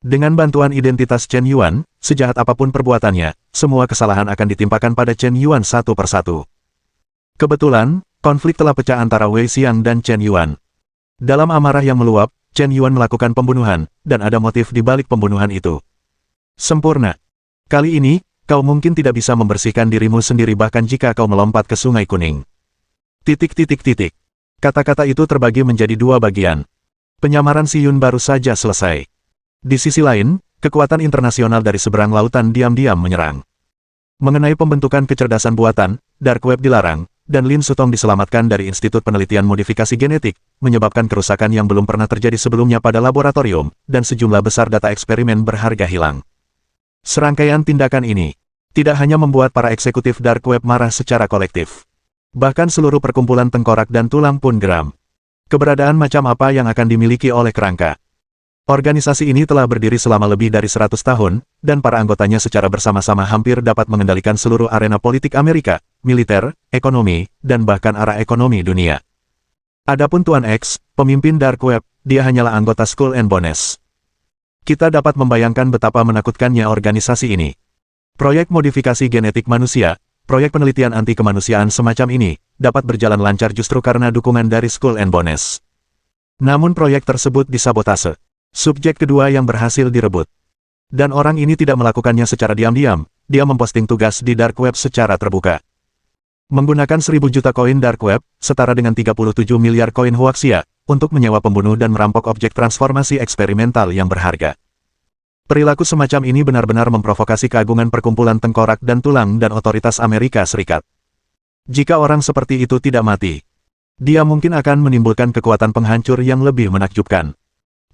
Dengan bantuan identitas Chen Yuan, sejahat apapun perbuatannya, semua kesalahan akan ditimpakan pada Chen Yuan satu persatu. Kebetulan, konflik telah pecah antara Wei Xiang dan Chen Yuan. Dalam amarah yang meluap, Chen Yuan melakukan pembunuhan, dan ada motif di balik pembunuhan itu. Sempurna. Kali ini, kau mungkin tidak bisa membersihkan dirimu sendiri bahkan jika kau melompat ke Sungai Kuning. Kata-kata itu terbagi menjadi dua bagian. Penyamaran Si Yun baru saja selesai. Di sisi lain, kekuatan internasional dari seberang lautan diam-diam menyerang. Mengenai pembentukan kecerdasan buatan, Dark Web dilarang, dan Lin Sutong diselamatkan dari Institut Penelitian Modifikasi Genetik, menyebabkan kerusakan yang belum pernah terjadi sebelumnya pada laboratorium, dan sejumlah besar data eksperimen berharga hilang. Serangkaian tindakan ini tidak hanya membuat para eksekutif Dark Web marah secara kolektif. Bahkan seluruh perkumpulan tengkorak dan tulang pun geram. Keberadaan macam apa yang akan dimiliki oleh kerangka? Organisasi ini telah berdiri selama lebih dari 100 tahun, dan para anggotanya secara bersama-sama hampir dapat mengendalikan seluruh arena politik Amerika, militer, ekonomi, dan bahkan arah ekonomi dunia. Adapun Tuan X, pemimpin Dark Web, dia hanyalah anggota Skull and Bones. Kita dapat membayangkan betapa menakutkannya organisasi ini. Proyek modifikasi genetik manusia, proyek penelitian anti kemanusiaan semacam ini, dapat berjalan lancar justru karena dukungan dari Skull and Bones. Namun proyek tersebut disabotase. Subjek kedua yang berhasil direbut. Dan orang ini tidak melakukannya secara diam-diam, dia memposting tugas di Dark Web secara terbuka. Menggunakan 1000 juta koin Dark Web, setara dengan 37 miliar koin Huaxia, untuk menyewa pembunuh dan merampok objek transformasi eksperimental yang berharga. Perilaku semacam ini benar-benar memprovokasi keagungan perkumpulan tengkorak dan tulang dan otoritas Amerika Serikat. Jika orang seperti itu tidak mati, dia mungkin akan menimbulkan kekuatan penghancur yang lebih menakjubkan.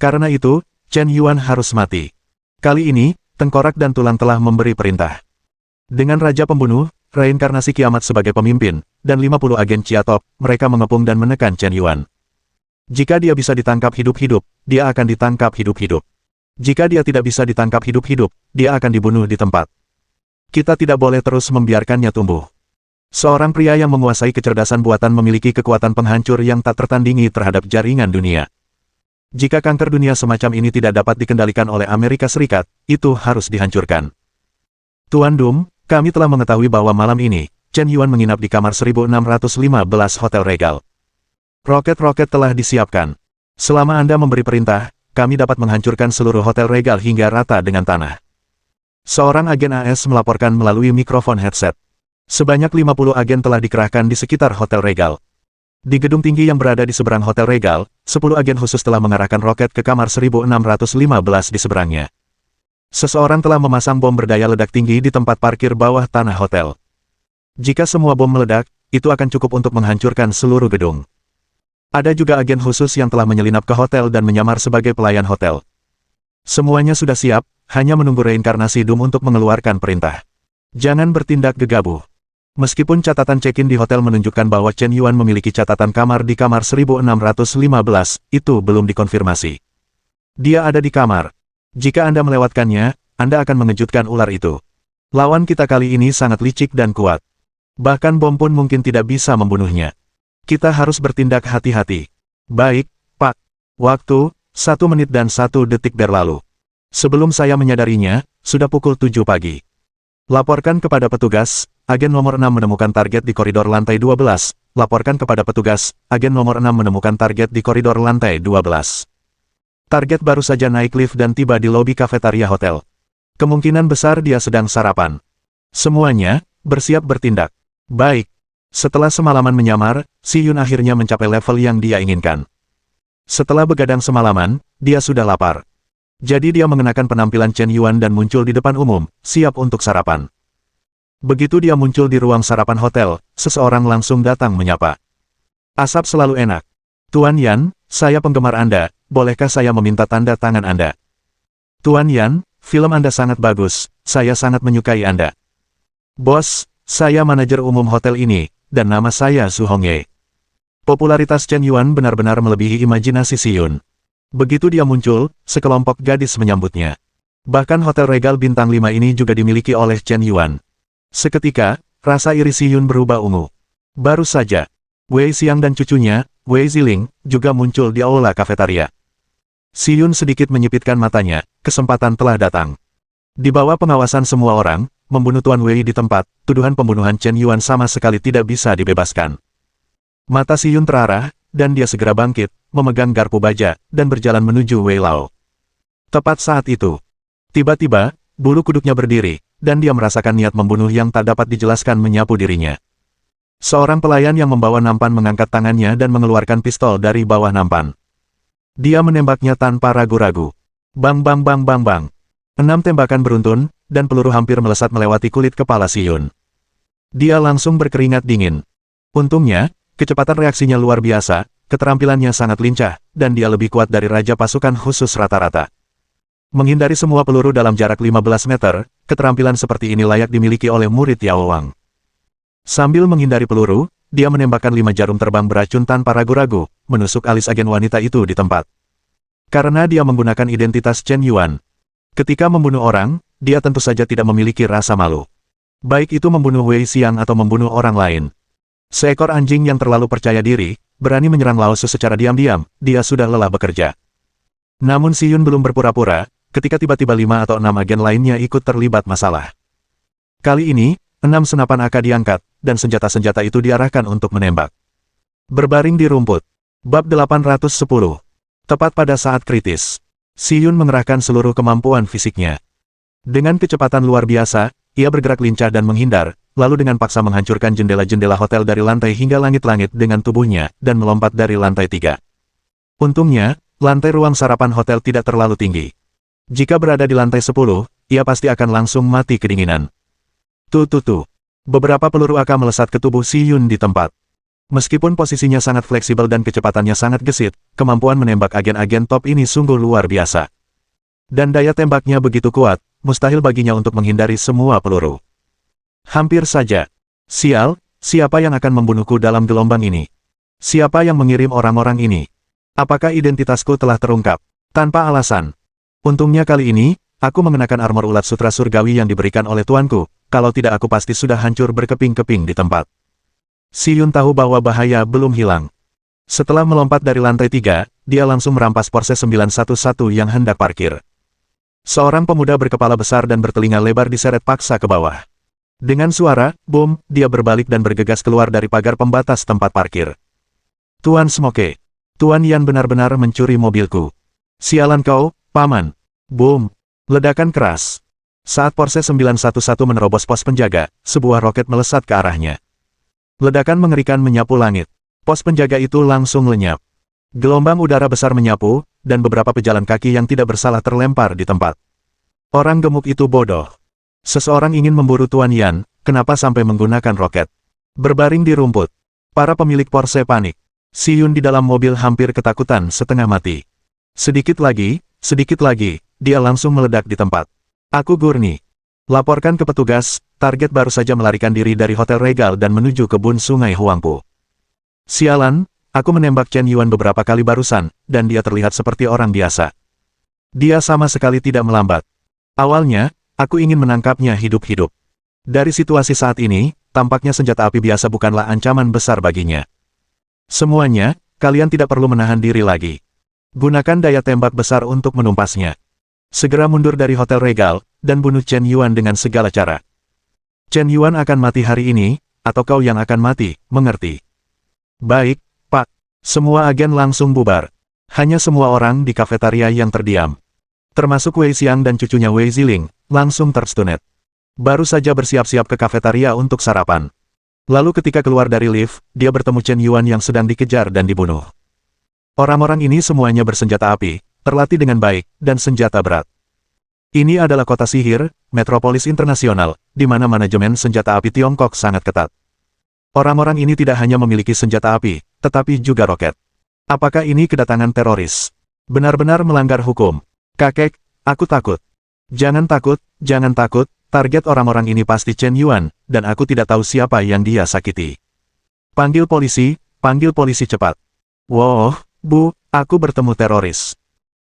Karena itu, Chen Yuan harus mati. Kali ini, tengkorak dan tulang telah memberi perintah. Dengan Raja Pembunuh, reinkarnasi kiamat sebagai pemimpin, dan 50 agen Chiatop, mereka mengepung dan menekan Chen Yuan. Jika dia bisa ditangkap hidup-hidup, dia akan ditangkap hidup-hidup. Jika dia tidak bisa ditangkap hidup-hidup, dia akan dibunuh di tempat. Kita tidak boleh terus membiarkannya tumbuh. Seorang pria yang menguasai kecerdasan buatan memiliki kekuatan penghancur yang tak tertandingi terhadap jaringan dunia. Jika kanker dunia semacam ini tidak dapat dikendalikan oleh Amerika Serikat, itu harus dihancurkan. Tuan Dum, kami telah mengetahui bahwa malam ini, Chen Yuan menginap di kamar 1615 Hotel Regal. Roket-roket telah disiapkan. Selama Anda memberi perintah, kami dapat menghancurkan seluruh Hotel Regal hingga rata dengan tanah. Seorang agen AS melaporkan melalui mikrofon headset. Sebanyak 50 agen telah dikerahkan di sekitar Hotel Regal. Di gedung tinggi yang berada di seberang Hotel Regal, 10 agen khusus telah mengarahkan roket ke kamar 1615 di seberangnya. Seseorang telah memasang bom berdaya ledak tinggi di tempat parkir bawah tanah hotel. Jika semua bom meledak, itu akan cukup untuk menghancurkan seluruh gedung. Ada juga agen khusus yang telah menyelinap ke hotel dan menyamar sebagai pelayan hotel. Semuanya sudah siap, hanya menunggu reinkarnasi Dum untuk mengeluarkan perintah. Jangan bertindak gegabah. Meskipun catatan check-in di hotel menunjukkan bahwa Chen Yuan memiliki catatan kamar di kamar 1615, itu belum dikonfirmasi. Dia ada di kamar. Jika Anda melewatkannya, Anda akan mengejutkan ular itu. Lawan kita kali ini sangat licik dan kuat. Bahkan bom pun mungkin tidak bisa membunuhnya. Kita harus bertindak hati-hati. Baik, Pak. Waktu, 1 menit dan 1 detik berlalu. Sebelum saya menyadarinya, sudah pukul 7 pagi. Laporkan kepada petugas, agen nomor 6 menemukan target di koridor lantai 12. Laporkan kepada petugas, agen nomor 6 menemukan target di koridor lantai 12. Target baru saja naik lift dan tiba di lobi kafetaria hotel. Kemungkinan besar dia sedang sarapan. Semuanya, bersiap bertindak. Baik. Setelah semalaman menyamar, Si Yun akhirnya mencapai level yang dia inginkan. Setelah begadang semalaman, dia sudah lapar. Jadi dia mengenakan penampilan Chen Yuan dan muncul di depan umum, siap untuk sarapan. Begitu dia muncul di ruang sarapan hotel, seseorang langsung datang menyapa. Asap selalu enak. Tuan Yan, saya penggemar Anda, bolehkah saya meminta tanda tangan Anda? Tuan Yan, film Anda sangat bagus, saya sangat menyukai Anda. Bos, saya manajer umum hotel ini, dan nama saya Su Hongye. Popularitas Chen Yuan benar-benar melebihi imajinasi Si Yun. Begitu dia muncul, sekelompok gadis menyambutnya. Bahkan hotel Regal Bintang 5 ini juga dimiliki oleh Chen Yuan. Seketika, rasa iri Si Yun berubah ungu. Baru saja, Wei Xiang dan cucunya, Wei Ziling, juga muncul di aula kafetaria. Si Yun sedikit menyipitkan matanya, kesempatan telah datang. Di bawah pengawasan semua orang, membunuh Tuan Wei di tempat, tuduhan pembunuhan Chen Yuan sama sekali tidak bisa dibebaskan. Mata Si Yun terarah, dan dia segera bangkit, memegang garpu baja, dan berjalan menuju Wei Lao. Tepat saat itu, tiba-tiba, bulu kuduknya berdiri, dan dia merasakan niat membunuh yang tak dapat dijelaskan menyapu dirinya. Seorang pelayan yang membawa nampan mengangkat tangannya dan mengeluarkan pistol dari bawah nampan. Dia menembaknya tanpa ragu-ragu. Bang bang bang bang bang. 6 tembakan beruntun, dan peluru hampir melesat melewati kulit kepala Si Yun. Dia langsung berkeringat dingin. Untungnya, kecepatan reaksinya luar biasa, keterampilannya sangat lincah, dan dia lebih kuat dari Raja Pasukan Khusus rata-rata. Menghindari semua peluru dalam jarak 15 meter, keterampilan seperti ini layak dimiliki oleh murid Yao Wang. Sambil menghindari peluru, dia menembakkan 5 jarum terbang beracun tanpa ragu-ragu, menusuk alis agen wanita itu di tempat. Karena dia menggunakan identitas Chen Yuan. Ketika membunuh orang, dia tentu saja tidak memiliki rasa malu. Baik itu membunuh Wei Xiang atau membunuh orang lain. Seekor anjing yang terlalu percaya diri, berani menyerang Lao Su secara diam-diam, dia sudah lelah bekerja. Namun Si Yun belum berpura-pura, ketika tiba-tiba 5 atau 6 agen lainnya ikut terlibat masalah. Kali ini, 6 senapan AK diangkat, dan senjata-senjata itu diarahkan untuk menembak. Berbaring di rumput. Bab 810. Tepat pada saat kritis, Si Yun mengerahkan seluruh kemampuan fisiknya. Dengan kecepatan luar biasa, ia bergerak lincah dan menghindar, lalu dengan paksa menghancurkan jendela-jendela hotel dari lantai hingga langit-langit dengan tubuhnya, dan melompat dari lantai 3. Untungnya, lantai ruang sarapan hotel tidak terlalu tinggi. Jika berada di lantai 10, ia pasti akan langsung mati kedinginan. Tuh. Beberapa peluru AK melesat ke tubuh Si Yun di tempat. Meskipun posisinya sangat fleksibel dan kecepatannya sangat gesit, kemampuan menembak agen-agen top ini sungguh luar biasa. Dan daya tembaknya begitu kuat, mustahil baginya untuk menghindari semua peluru. Hampir saja. Sial, siapa yang akan membunuhku dalam gelombang ini? Siapa yang mengirim orang-orang ini? Apakah identitasku telah terungkap? Tanpa alasan. Untungnya kali ini, aku mengenakan armor ulat sutra surgawi yang diberikan oleh tuanku, kalau tidak aku pasti sudah hancur berkeping-keping di tempat. Si Yun tahu bahwa bahaya belum hilang. Setelah melompat dari lantai 3, dia langsung merampas Porsche 911 yang hendak parkir. Seorang pemuda berkepala besar dan bertelinga lebar diseret paksa ke bawah. Dengan suara, boom, dia berbalik dan bergegas keluar dari pagar pembatas tempat parkir. Tuan Smoke. Tuan Yan benar-benar mencuri mobilku. Sialan kau, paman. Boom. Ledakan keras. Saat Porsche 911 menerobos pos penjaga, sebuah roket melesat ke arahnya. Ledakan mengerikan menyapu langit. Pos penjaga itu langsung lenyap. Gelombang udara besar menyapu, dan beberapa pejalan kaki yang tidak bersalah terlempar di tempat. Orang gemuk itu bodoh. Seseorang ingin memburu Tuan Yan, kenapa sampai menggunakan roket? Berbaring di rumput. Para pemilik Porsche panik. Si Yun di dalam mobil hampir ketakutan setengah mati. Sedikit lagi, dia langsung meledak di tempat. Aku Gurni. Laporkan ke petugas, target baru saja melarikan diri dari Hotel Regal dan menuju kebun Sungai Huangpu. Sialan, aku menembak Chen Yuan beberapa kali barusan, dan dia terlihat seperti orang biasa. Dia sama sekali tidak melambat. Awalnya, aku ingin menangkapnya hidup-hidup. Dari situasi saat ini, tampaknya senjata api biasa bukanlah ancaman besar baginya. Semuanya, kalian tidak perlu menahan diri lagi. Gunakan daya tembak besar untuk menumpasnya. Segera mundur dari Hotel Regal, dan bunuh Chen Yuan dengan segala cara. Chen Yuan akan mati hari ini, atau kau yang akan mati, mengerti? Baik, Pak. Semua agen langsung bubar. Hanya semua orang di kafetaria yang terdiam. Termasuk Wei Xiang dan cucunya Wei Ziling, langsung terstunet. Baru saja bersiap-siap ke kafetaria untuk sarapan. Lalu ketika keluar dari lift, dia bertemu Chen Yuan yang sedang dikejar dan dibunuh. Orang-orang ini semuanya bersenjata api, terlatih dengan baik, dan senjata berat. Ini adalah kota sihir, metropolis internasional, di mana manajemen senjata api Tiongkok sangat ketat. Orang-orang ini tidak hanya memiliki senjata api, tetapi juga roket. Apakah ini kedatangan teroris? Benar-benar melanggar hukum. Kakek, aku takut. Jangan takut, target orang-orang ini pasti Chen Yuan, dan aku tidak tahu siapa yang dia sakiti. Panggil polisi cepat. Wow, Bu, aku bertemu teroris.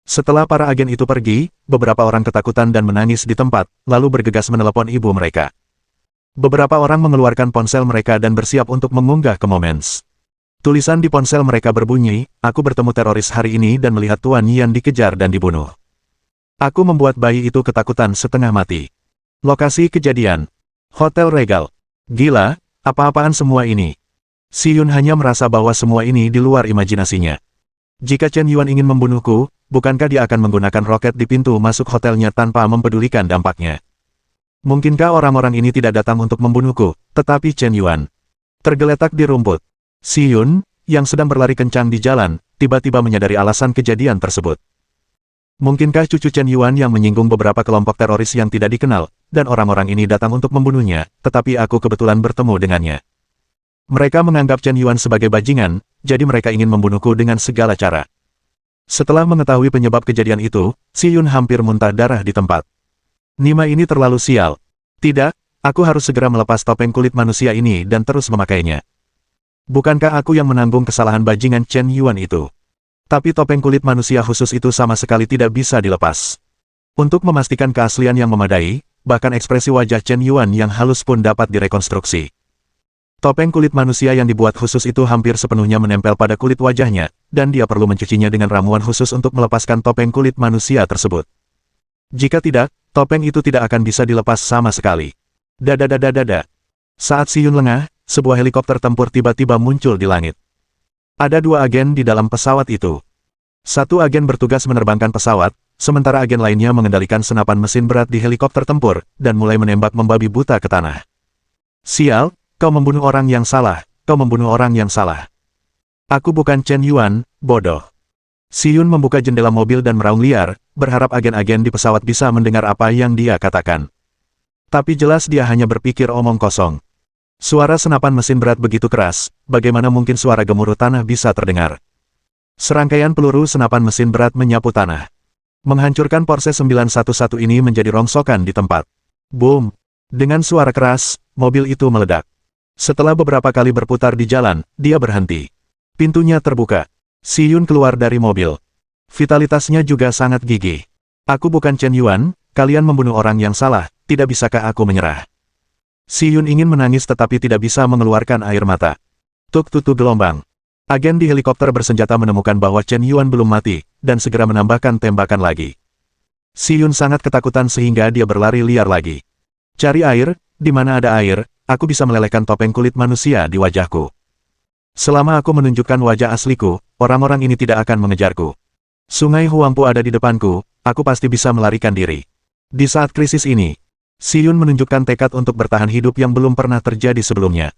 Setelah para agen itu pergi, beberapa orang ketakutan dan menangis di tempat, lalu bergegas menelepon ibu mereka. Beberapa orang mengeluarkan ponsel mereka dan bersiap untuk mengunggah ke Moments. Tulisan di ponsel mereka berbunyi, aku bertemu teroris hari ini dan melihat Tuan Yan dikejar dan dibunuh. Aku membuat bayi itu ketakutan setengah mati. Lokasi kejadian. Hotel Regal. Gila, apa-apaan semua ini? Si Yun hanya merasa bahwa semua ini di luar imajinasinya. Jika Chen Yuan ingin membunuhku, bukankah dia akan menggunakan roket di pintu masuk hotelnya tanpa mempedulikan dampaknya? Mungkinkah orang-orang ini tidak datang untuk membunuhku, tetapi Chen Yuan tergeletak di rumput. Si Yun, yang sedang berlari kencang di jalan, tiba-tiba menyadari alasan kejadian tersebut. Mungkinkah cucu Chen Yuan yang menyinggung beberapa kelompok teroris yang tidak dikenal, dan orang-orang ini datang untuk membunuhnya, tetapi aku kebetulan bertemu dengannya. Mereka menganggap Chen Yuan sebagai bajingan, jadi mereka ingin membunuhku dengan segala cara. Setelah mengetahui penyebab kejadian itu, Si Yun hampir muntah darah di tempat. Nima ini terlalu sial. Tidak, aku harus segera melepas topeng kulit manusia ini dan terus memakainya. Bukankah aku yang menanggung kesalahan bajingan Chen Yuan itu? Tapi topeng kulit manusia khusus itu sama sekali tidak bisa dilepas. Untuk memastikan keaslian yang memadai, bahkan ekspresi wajah Chen Yuan yang halus pun dapat direkonstruksi. Topeng kulit manusia yang dibuat khusus itu hampir sepenuhnya menempel pada kulit wajahnya, dan dia perlu mencucinya dengan ramuan khusus untuk melepaskan topeng kulit manusia tersebut. Jika tidak, topeng itu tidak akan bisa dilepas sama sekali. Dadadadadada. Saat Si Yun lengah, sebuah helikopter tempur tiba-tiba muncul di langit. Ada dua agen di dalam pesawat itu. Satu agen bertugas menerbangkan pesawat, sementara agen lainnya mengendalikan senapan mesin berat di helikopter tempur, dan mulai menembak membabi buta ke tanah. Sial, kau membunuh orang yang salah, kau membunuh orang yang salah. Aku bukan Chen Yuan, bodoh. Si Yun membuka jendela mobil dan meraung liar, berharap agen-agen di pesawat bisa mendengar apa yang dia katakan. Tapi jelas dia hanya berpikir omong kosong. Suara senapan mesin berat begitu keras, bagaimana mungkin suara gemuruh tanah bisa terdengar? Serangkaian peluru senapan mesin berat menyapu tanah. Menghancurkan Porsche 911 ini menjadi rongsokan di tempat. Boom! Dengan suara keras, mobil itu meledak. Setelah beberapa kali berputar di jalan, dia berhenti. Pintunya terbuka. Si Yun keluar dari mobil. Vitalitasnya juga sangat gigih. Aku bukan Chen Yuan, kalian membunuh orang yang salah, tidak bisakah aku menyerah? Si Yun ingin menangis tetapi tidak bisa mengeluarkan air mata. Tuk-tuk gelombang. Agen di helikopter bersenjata menemukan bahwa Chen Yuan belum mati, dan segera menambahkan tembakan lagi. Si Yun sangat ketakutan sehingga dia berlari liar lagi. Cari air, di mana ada air, aku bisa melelehkan topeng kulit manusia di wajahku. Selama aku menunjukkan wajah asliku, orang-orang ini tidak akan mengejarku. Sungai Huangpu ada di depanku, aku pasti bisa melarikan diri. Di saat krisis ini, Si Yun menunjukkan tekad untuk bertahan hidup yang belum pernah terjadi sebelumnya.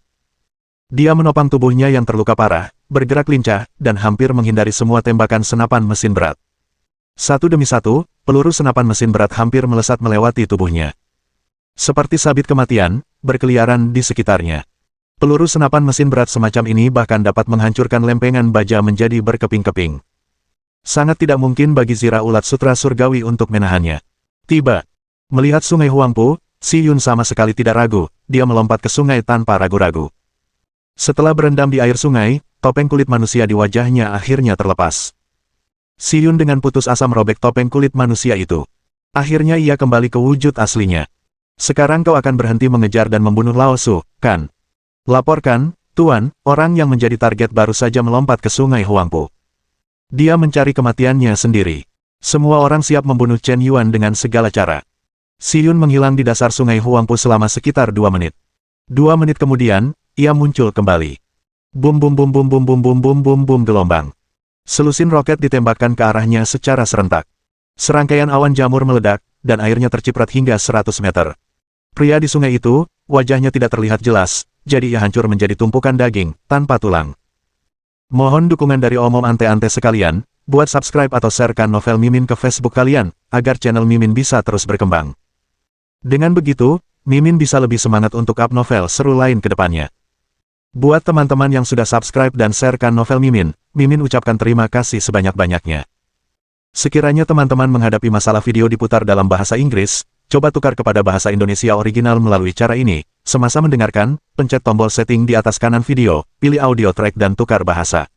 Dia menopang tubuhnya yang terluka parah, bergerak lincah, dan hampir menghindari semua tembakan senapan mesin berat. Satu demi satu, peluru senapan mesin berat hampir melesat melewati tubuhnya. Seperti sabit kematian, berkeliaran di sekitarnya. Peluru senapan mesin berat semacam ini bahkan dapat menghancurkan lempengan baja menjadi berkeping-keping. Sangat tidak mungkin bagi Zira ulat sutra surgawi untuk menahannya. Tiba. Melihat sungai Huangpu, Si Yun sama sekali tidak ragu, dia melompat ke sungai tanpa ragu-ragu. Setelah berendam di air sungai, topeng kulit manusia di wajahnya akhirnya terlepas. Si Yun dengan putus asa merobek topeng kulit manusia itu. Akhirnya ia kembali ke wujud aslinya. Sekarang kau akan berhenti mengejar dan membunuh Lao Su, kan? Laporkan, Tuan, orang yang menjadi target baru saja melompat ke sungai Huangpu. Dia mencari kematiannya sendiri. Semua orang siap membunuh Chen Yuan dengan segala cara. Si Yun menghilang di dasar sungai Huangpu selama sekitar 2 menit. 2 menit kemudian, ia muncul kembali. Bum bum bum bum bum bum bum bum bum bum gelombang. Selusin roket ditembakkan ke arahnya secara serentak. Serangkaian awan jamur meledak, dan airnya terciprat hingga 100 meter. Pria di sungai itu, wajahnya tidak terlihat jelas, jadi ia hancur menjadi tumpukan daging, tanpa tulang. Mohon dukungan dari omom ante-ante sekalian, buat subscribe atau sharekan novel Mimin ke Facebook kalian, agar channel Mimin bisa terus berkembang. Dengan begitu, Mimin bisa lebih semangat untuk up novel seru lain ke depannya. Buat teman-teman yang sudah subscribe dan sharekan novel Mimin, Mimin ucapkan terima kasih sebanyak-banyaknya. Sekiranya teman-teman menghadapi masalah video diputar dalam bahasa Inggris, coba tukar kepada bahasa Indonesia original melalui cara ini. Semasa mendengarkan, pencet tombol setting di atas kanan video, pilih audio track dan tukar bahasa.